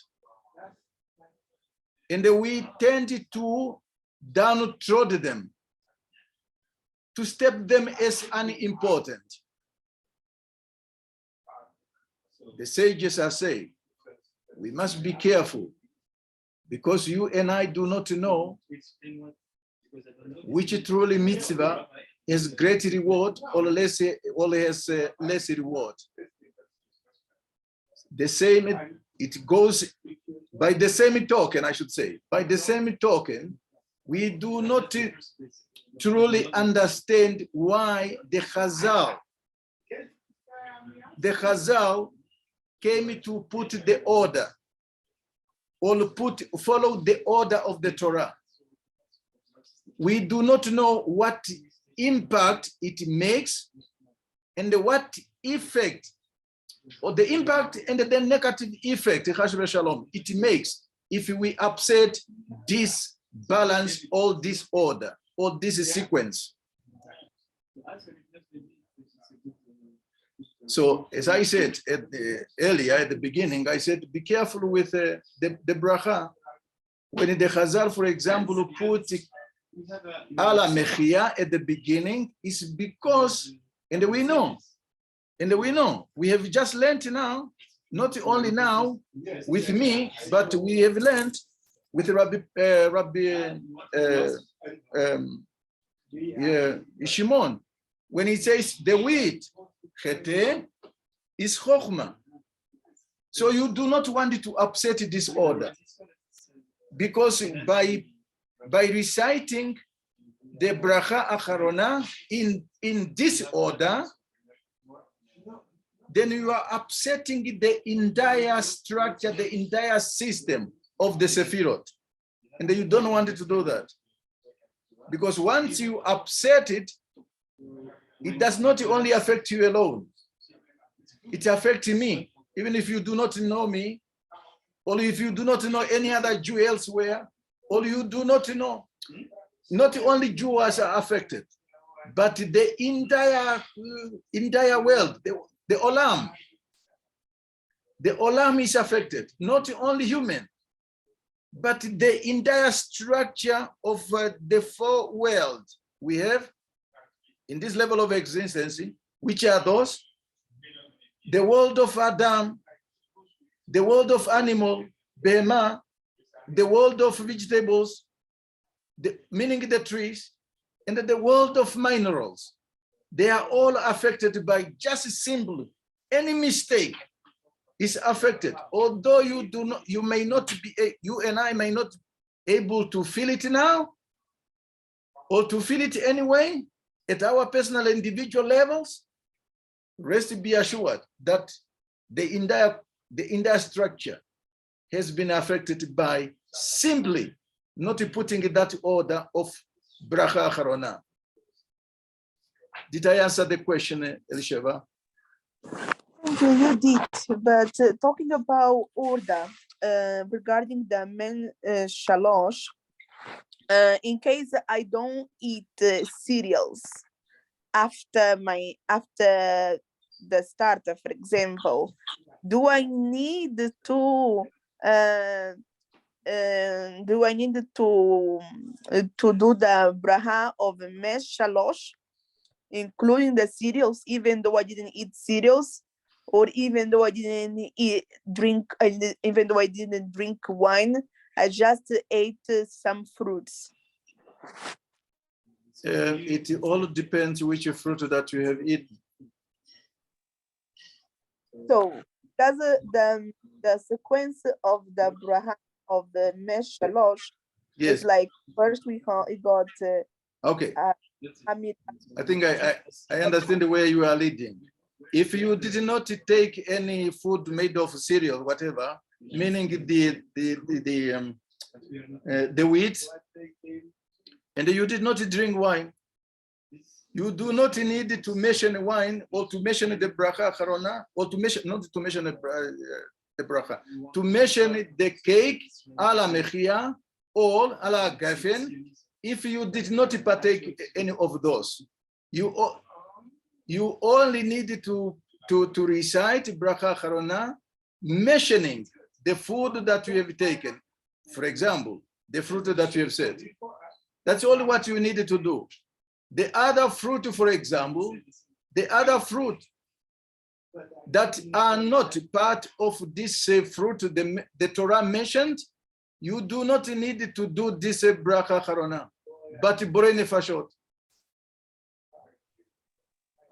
and we tend to downtrod them, to step them as unimportant. The sages are saying, we must be careful, because you and I do not know which truly mitzvah has great reward or has less reward. The same, it goes by the same token, I should say. By the same token, we do not truly understand why the Chazal came to put the order, or follow the order of the Torah. We do not know what impact it makes and what effect, or the impact and the negative effect it makes if we upset this balance or this order or this sequence. So as I said earlier at the beginning, I said, be careful with the bracha. When the Chazal, for example, put ala mechia at the beginning, is because, and we know, we have just learned now, not only now with me, but we have learned with Rabbi Shimon, when he says the wheat, chete, is chokhmah. So you do not want to upset this order, because by reciting the bracha acharona in this order, then you are upsetting the entire structure, the entire system of the Sefirot. And you don't want to do that. Because once you upset it, it does not only affect you alone. It affects me. Even if you do not know me, or if you do not know any other Jew elsewhere, or you do not know, not only Jews are affected, but the entire world, the olam. The olam is affected, not only human, but the entire structure of the four worlds we have in this level of existence, which are those: the world of Adam, the world of animal, behema, the world of vegetables, meaning the trees, and the world of minerals. They are all affected by just simply any mistake is affected. Although you may not be, you and I may not be able to feel it now, or to feel it anyway at our personal individual levels. Rest be assured that the entire structure has been affected by simply not putting that order of bracha acharona. Did I answer the question, Elisheva? You did, but talking about order regarding the men shalosh, in case I don't eat cereals after the starter, for example, do I need to do the bracha of mes shalosh, including the cereals, even though I didn't eat cereals, or even though I didn't drink wine, I just ate some fruits? It all depends which fruit that you have eaten. So does the sequence of the bracha of the mes shalosh, Yes. is like first we got Okay. I think I understand the way you are leading. If you did not take any food made of cereal, whatever, meaning the wheat, and you did not drink wine, you do not need to mention wine or to mention the bracha acharona, or to mention, not to mention the bracha, to mention the cake ala mechia or ala gafen. If you did not partake any of those, you only need to recite bracha acharona, mentioning the food that you have taken. For example, the fruit that you have said. That's all what you needed to do. The other fruit, for example, the other fruit that are not part of this fruit the Torah mentioned, you do not need to do this bracha charona, but borei nefashot.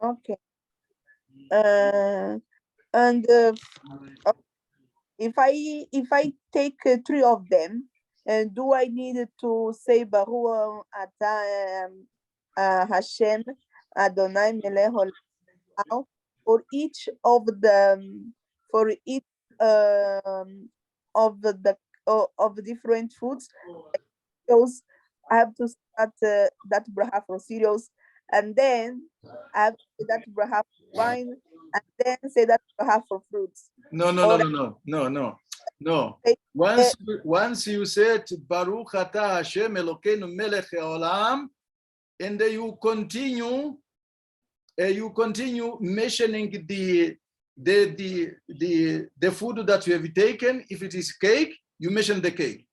Okay. And if I take 3 of them, do I need to say Baruch Ata Hashem Adonai Melech Olam for each of the of the different foods? Those I have to start that bracha for cereals, and then I have to say that bracha for wine, and then say that bracha for fruits. No. Once you said Baruch Ata Hashem Elokeinu Melech Haolam, and then you continue mentioning the food that you have taken. If it is cake, you mention the cake.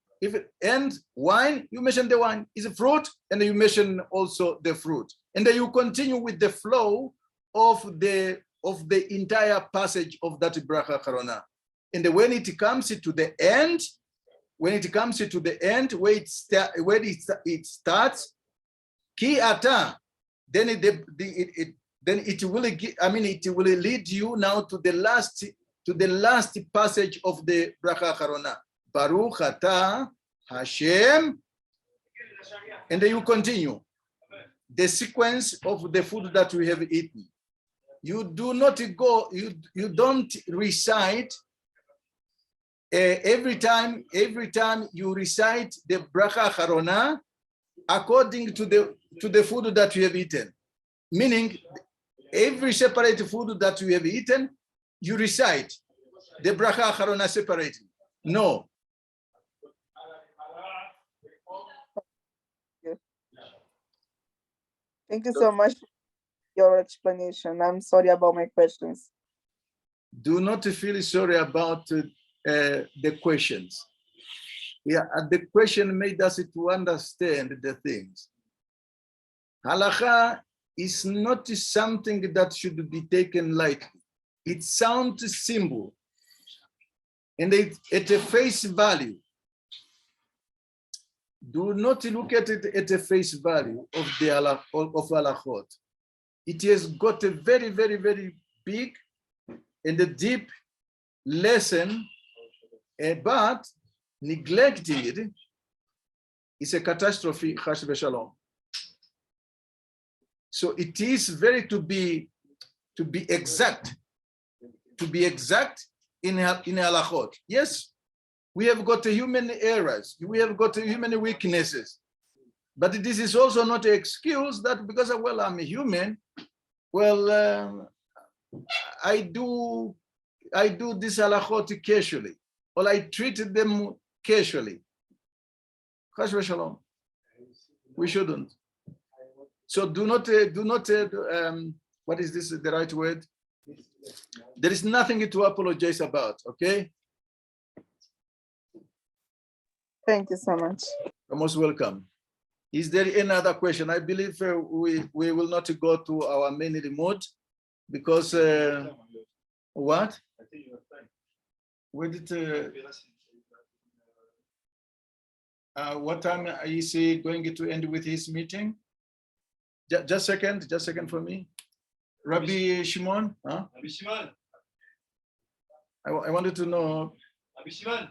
And wine, you mention the wine. Is a fruit, and then you mention also the fruit. And then you continue with the flow of the entire passage of that bracha charona. And then when it comes to the end, where it starts, ki ata, then it will lead you now to the last passage of the bracha charona. Baruch Ata Hashem, and then you continue the sequence of the food that we have eaten. You do not go, you don't recite every time you recite the bracha charona according to the food that you have eaten. Meaning, every separate food that you have eaten, you recite the bracha charona separately. No. Thank you so much for your explanation. I'm sorry about my questions. Do not feel sorry about the questions. Yeah, the question made us to understand the things. Halakha is not something that should be taken lightly. It sounds simple, and at a face value. Do not look at it at the face value of the halachot. It has got a very, very, very big and a deep lesson, but neglecting it is a catastrophe, chash v'shalom. So it is very to be exact in halachot. Yes. We have got human errors. We have got human weaknesses. But this is also not an excuse that because, well, I'm a human, well, I do this halachot casually, or I treat them casually. Chash v'shalom. We shouldn't. So do not, what is this, the right word? There is nothing to apologize about, okay? Thank you so much. You're most welcome. Is there any other question? I believe we will not go to our main remote because what? I think you have time. Where did what time is he going to end with his meeting? Just a second for me. Rabbi Shimon, huh? Rabbi Shimon. I wanted to know. Rabbi Shimon.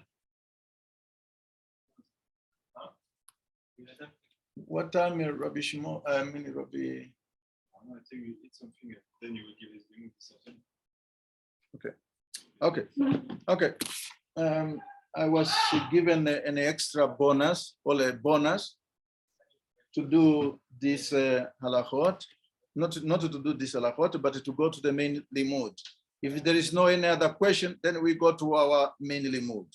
What time, Rabbi Shimon? I mean, Rabbi. I think you eat something, then you will give his name to something. Okay. I was given an extra bonus or a bonus to do this halachot, not to do this halachot, but to go to the main limud. If there is no any other question, then we go to our main limud.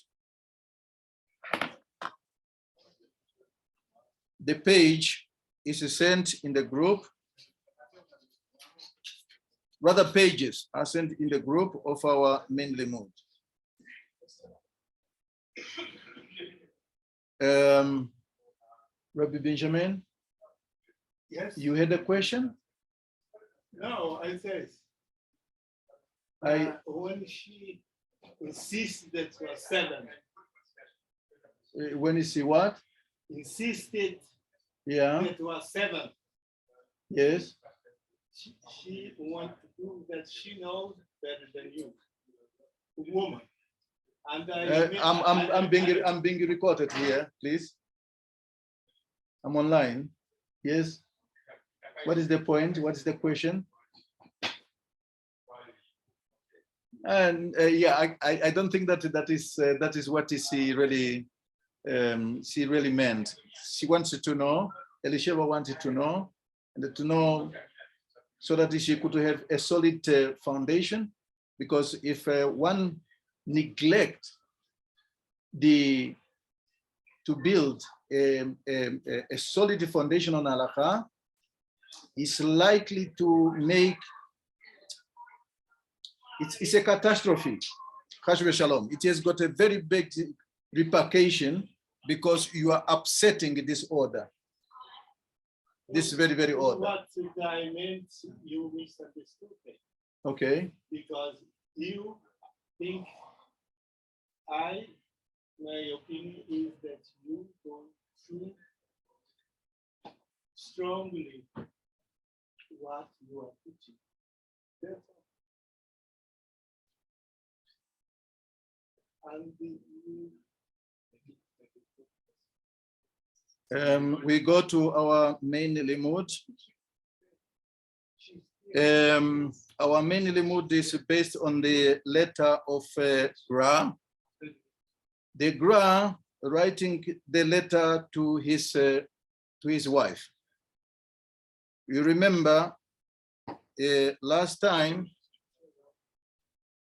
The page is sent in the group. Rather, pages are sent in the group of our main limud. Rabbi Benjamin, Yes. you had a question? No, I said. When she insists that you are 7, When you see what? insisted Yeah, that you are 7, yes. she wants to prove that she knows better than you, a woman. And I'm being recorded here, please. I'm online. Yes. What is the point? What is the question? And yeah, I don't think that that is what she really meant. She wanted to know. Elisheva wanted to know, and to know so that she could have a solid foundation. Because if one neglect to build a solid foundation on halakha, is likely to make it's a catastrophe. Chas v'shalom. It has got a very big repercussion because you are upsetting this order. This very order. What I meant, you misunderstood me. Okay. Because you think my opinion is that you don't see strongly what you are teaching. That's all. And we go to our main limud. Our main limud is based on the letter of Gra. The Gra writing the letter to his wife. You remember last time,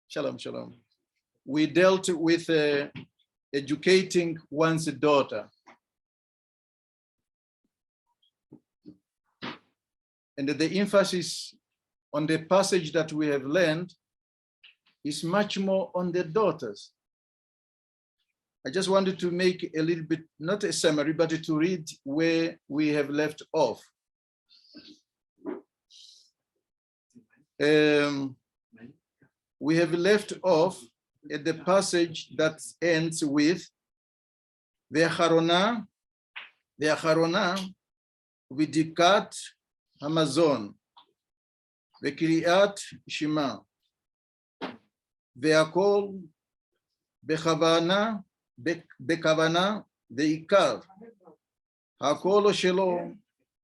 shalom, we dealt with educating one's daughter. And the emphasis on the passage that we have learned is much more on the daughters. I just wanted to make a little bit, not a summary, but to read where we have left off. We have left off at the passage that ends with Ve'acharona v'dikat hamazon ve'kriyat shema ve'akol בכוונה ועיקר, הקול שלו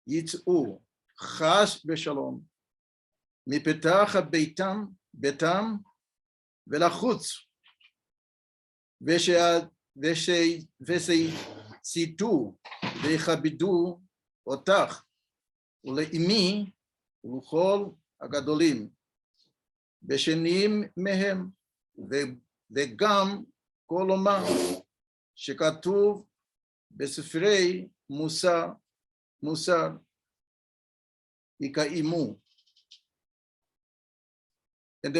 יצאו חס ושלום מפתח ביתם ולחוץ, ושיציתו ויכבדו אותך ולאמי ולכל הגדולים בשניים מהם, וגם כל אומה שכתוב בספרי מוסר יקיימו. And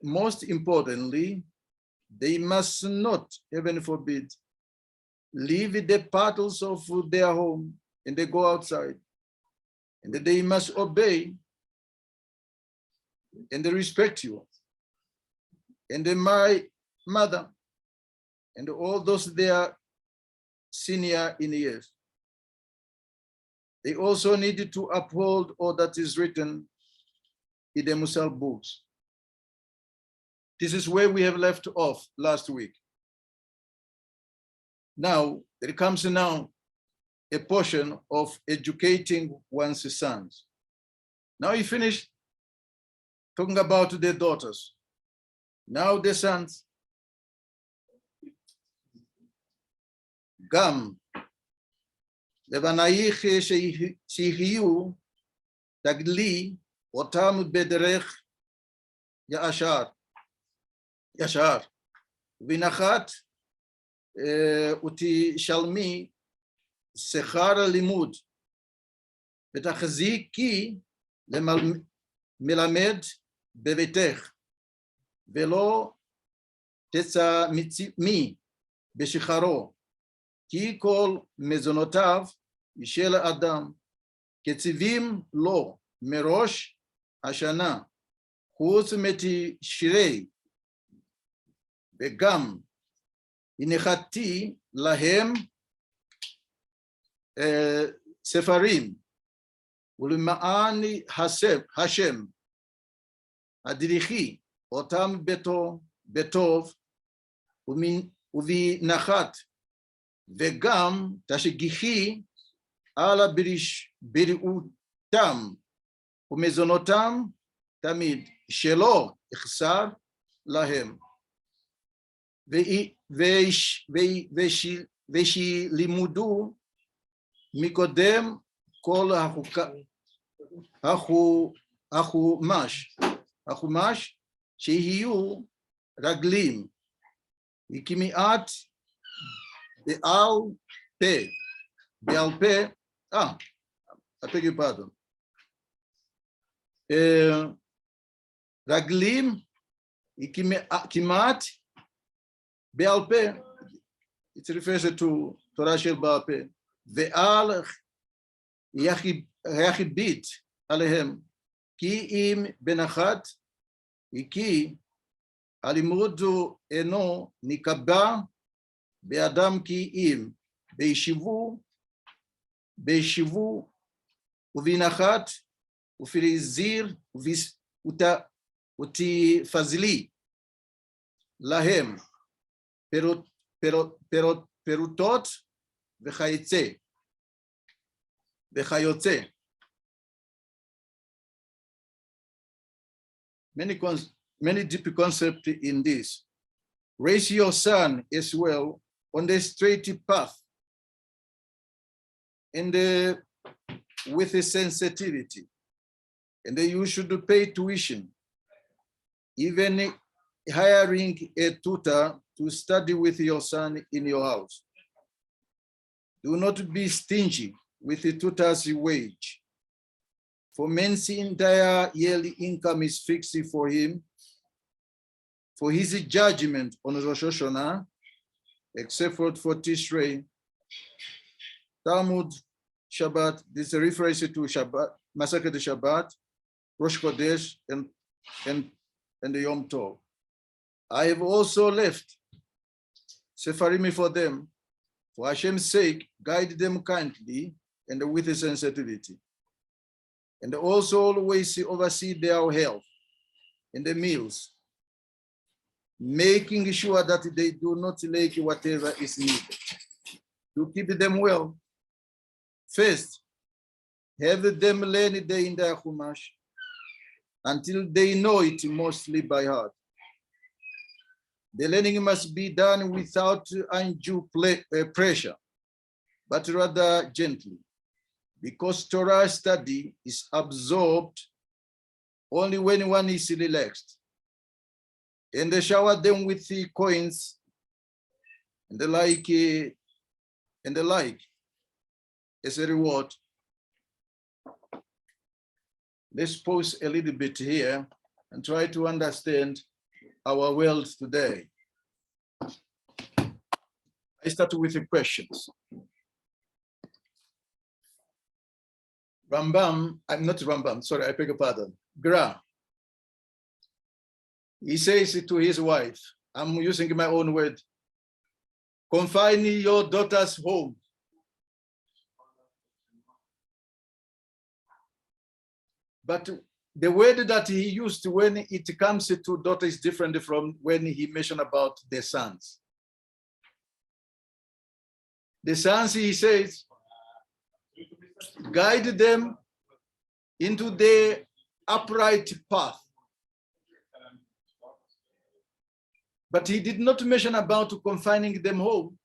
most importantly, they must not, heaven forbid, leave the paddles of their home and they go outside. And they must obey and they respect you. And my mother and all those they are senior in years. They also needed to uphold all that is written in the Musar books. This is where we have left off last week. Now, there comes now a portion of educating one's sons. Now he finished talking about the daughters. Now the sons. גם לבנייך שיחיו תגלי אותם בדרך ישר ונחת ותשלמי שכר הלימוד ותחזיקי מלמד בביתך ולא תצמצמי בשכרו כי כל מזונותיו של אדם כציווים לו מראש השנה, חוץ מתשרי, וגם הנחתי להם ספרים, ולמען השם הדריכי אותם בטוב ובנחת, וגם תשגיחי על בריאותם ומזונותם תמיד, שלא יחסר להם. ושלימדו מקודם כל החומש שיהיו רגלים וכמעט בעל פה, I beg your pardon. רגלים כמעט בעל פה, it refers to תורה של בעל פה, ועל יחיבית עליהם, כי אם בנחת, כי הלימוד אינו נקבע באדם כי אם בישיבו ובנחת ופריזיר ותפזלי להם פירוטות וכיוצא. Many deep concepts in this. Raise your son as well on the straight path and with a sensitivity. And you should pay tuition, even hiring a tutor to study with your son in your house. Do not be stingy with the tutor's wage. For man's entire yearly income is fixed for him, for his judgment on Rosh Hashanah, except for Tishrei, Talmud, Shabbat. This is a reference to Shabbat, Masechet Shabbat, Rosh Chodesh, and the Yom Tov. I have also left Sefarim for them. For Hashem's sake, guide them kindly and with a sensitivity. And also always oversee their health and the meals, making sure that they do not lack whatever is needed. To keep them well, first, have them learn the entire Chumash until they know it mostly by heart. The learning must be done without undue pressure, but rather gently, because Torah study is absorbed only when one is relaxed. And they shower them with the coins and the like as a reward. Let's pause a little bit here and try to understand our world today. I start with the questions. Rambam, I'm not Rambam, sorry, I beg your pardon. Gra. He says to his wife, I'm using my own word, confine your daughter's home. But the word that he used when it comes to daughter is different from when he mentioned about the sons. The sons, he says, guide them into the upright path. But he did not mention about confining them home.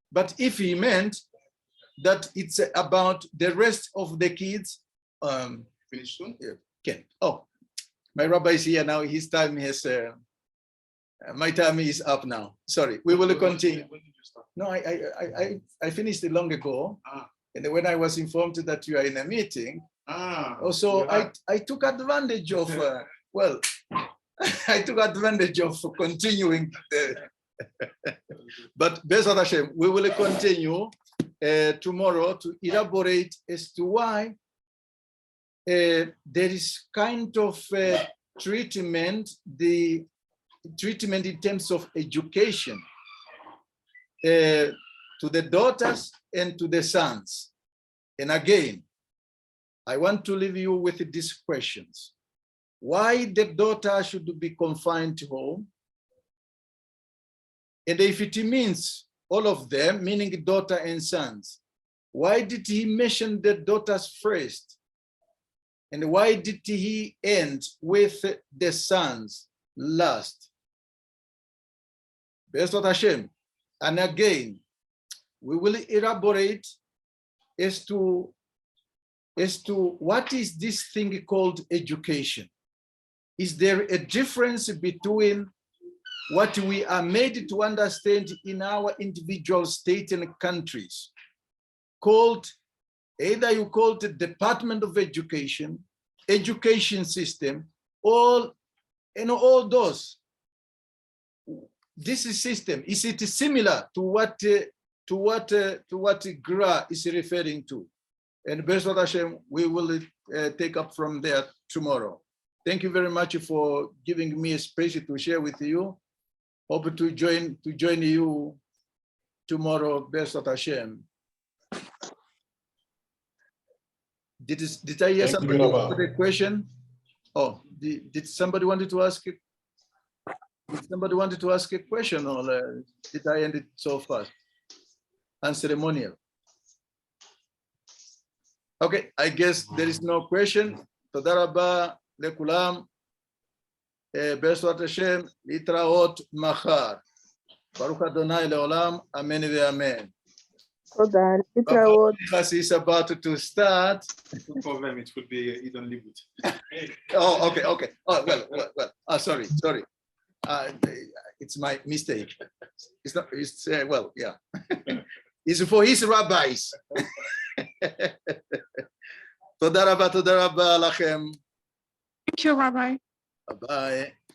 But if he meant that it's about the rest of the kids, Finish soon? Ken. Oh, my rabbi is here now. His time has, my time is up now. Sorry, we will continue. When did you start? No, I finished it long ago. And when I was informed that you are in a meeting, also I took advantage of, well, I took advantage of continuing the But Bezat Hashem, we will continue tomorrow to elaborate as to why there is kind of treatment, the treatment in terms of education to the daughters and to the sons. And again, I want to leave you with these questions. Why the daughter should be confined to home? And if it means all of them, meaning daughter and sons, why did he mention the daughters first? And why did he end with the sons last? Bezat Hashem. And again, we will elaborate as to what is this thing called education. Is there a difference between what we are made to understand in our individual states and countries, called, either you call it the Department of Education, education system, all those. This system, is it similar to what Gra is referring to? And Bezat Hashem, we will take up from there tomorrow. Thank you very much for giving me a space to share with you. Hope to join you tomorrow, Bezat Hashem. Did I hear somebody with a question? Oh, did somebody wanted to ask it? Did somebody wanted to ask a question, or did I end it so fast? Unceremonial. Okay, I guess there is no question. Toda rabba lekulam. Bezat Hashem, litraot machar. Baruch Adonai leolam, amen ve'amen. Toda, litraot. As is about to start. No problem, it will be evenly good. Oh, okay. Oh, well. Sorry. It's my mistake. It's not. It's well, yeah. It's for his rabbis. Toda rabba lachem. Thank you, Rabbi. Bye-bye.